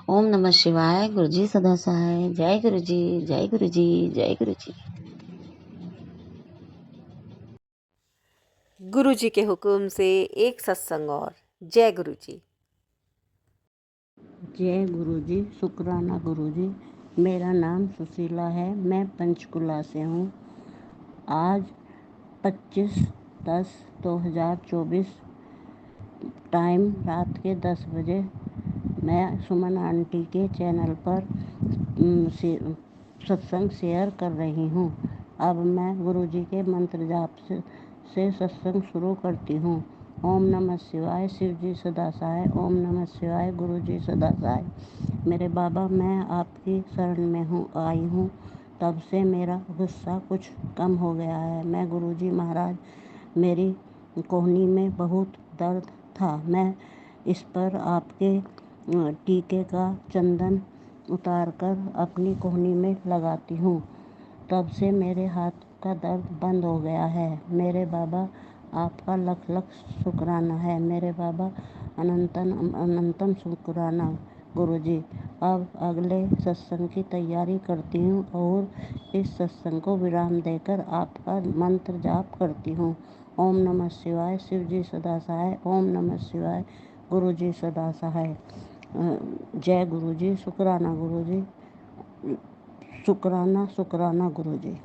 ओम नमः शिवाय, गुरु जी सदा सहाय। जय गुरु जी, जय गुरु जी, जय गुरु जी। गुरु जी के हुक्म से एक सत्संग और। जय गुरु जी। जय गुरु जी, शुक्राना गुरु जी। मेरा नाम सुशीला है, मैं पंचकुला से हूँ। आज 25/10/2024 टाइम रात के 10 बजे मैं सुमन आंटी के चैनल पर सत्संग शेयर कर रही हूँ। अब मैं गुरु जी के मंत्र जाप से सत्संग शुरू करती हूँ। ओम नमः शिवाय, शिव जी सदा सहाय। ओम नमः शिवाय, गुरु जी सदा सहाय। मेरे बाबा, मैं आपकी शरण में आई हूँ। तब से मेरा गुस्सा कुछ कम हो गया है। मैं गुरुजी महाराज, मेरी कोहनी में बहुत दर्द था। मैं इस पर आपके टीके का चंदन उतारकर अपनी कोहनी में लगाती हूँ। तब से मेरे हाथ का दर्द बंद हो गया है। मेरे बाबा, आपका लख लख शुक्राना है। मेरे बाबा, अनंतम शुक्राना गुरुजी। अब अगले सत्संग की तैयारी करती हूँ और इस सत्संग को विराम देकर आपका मंत्र जाप करती हूँ। ओम नमः शिवाय, शिव जी सदा सहाय। ओम नमः शिवाय, गुरु जी सदा सहाय। जय गुरु जी, शुक्राना गुरु जी, शुक्राना शुक्राना गुरु जी।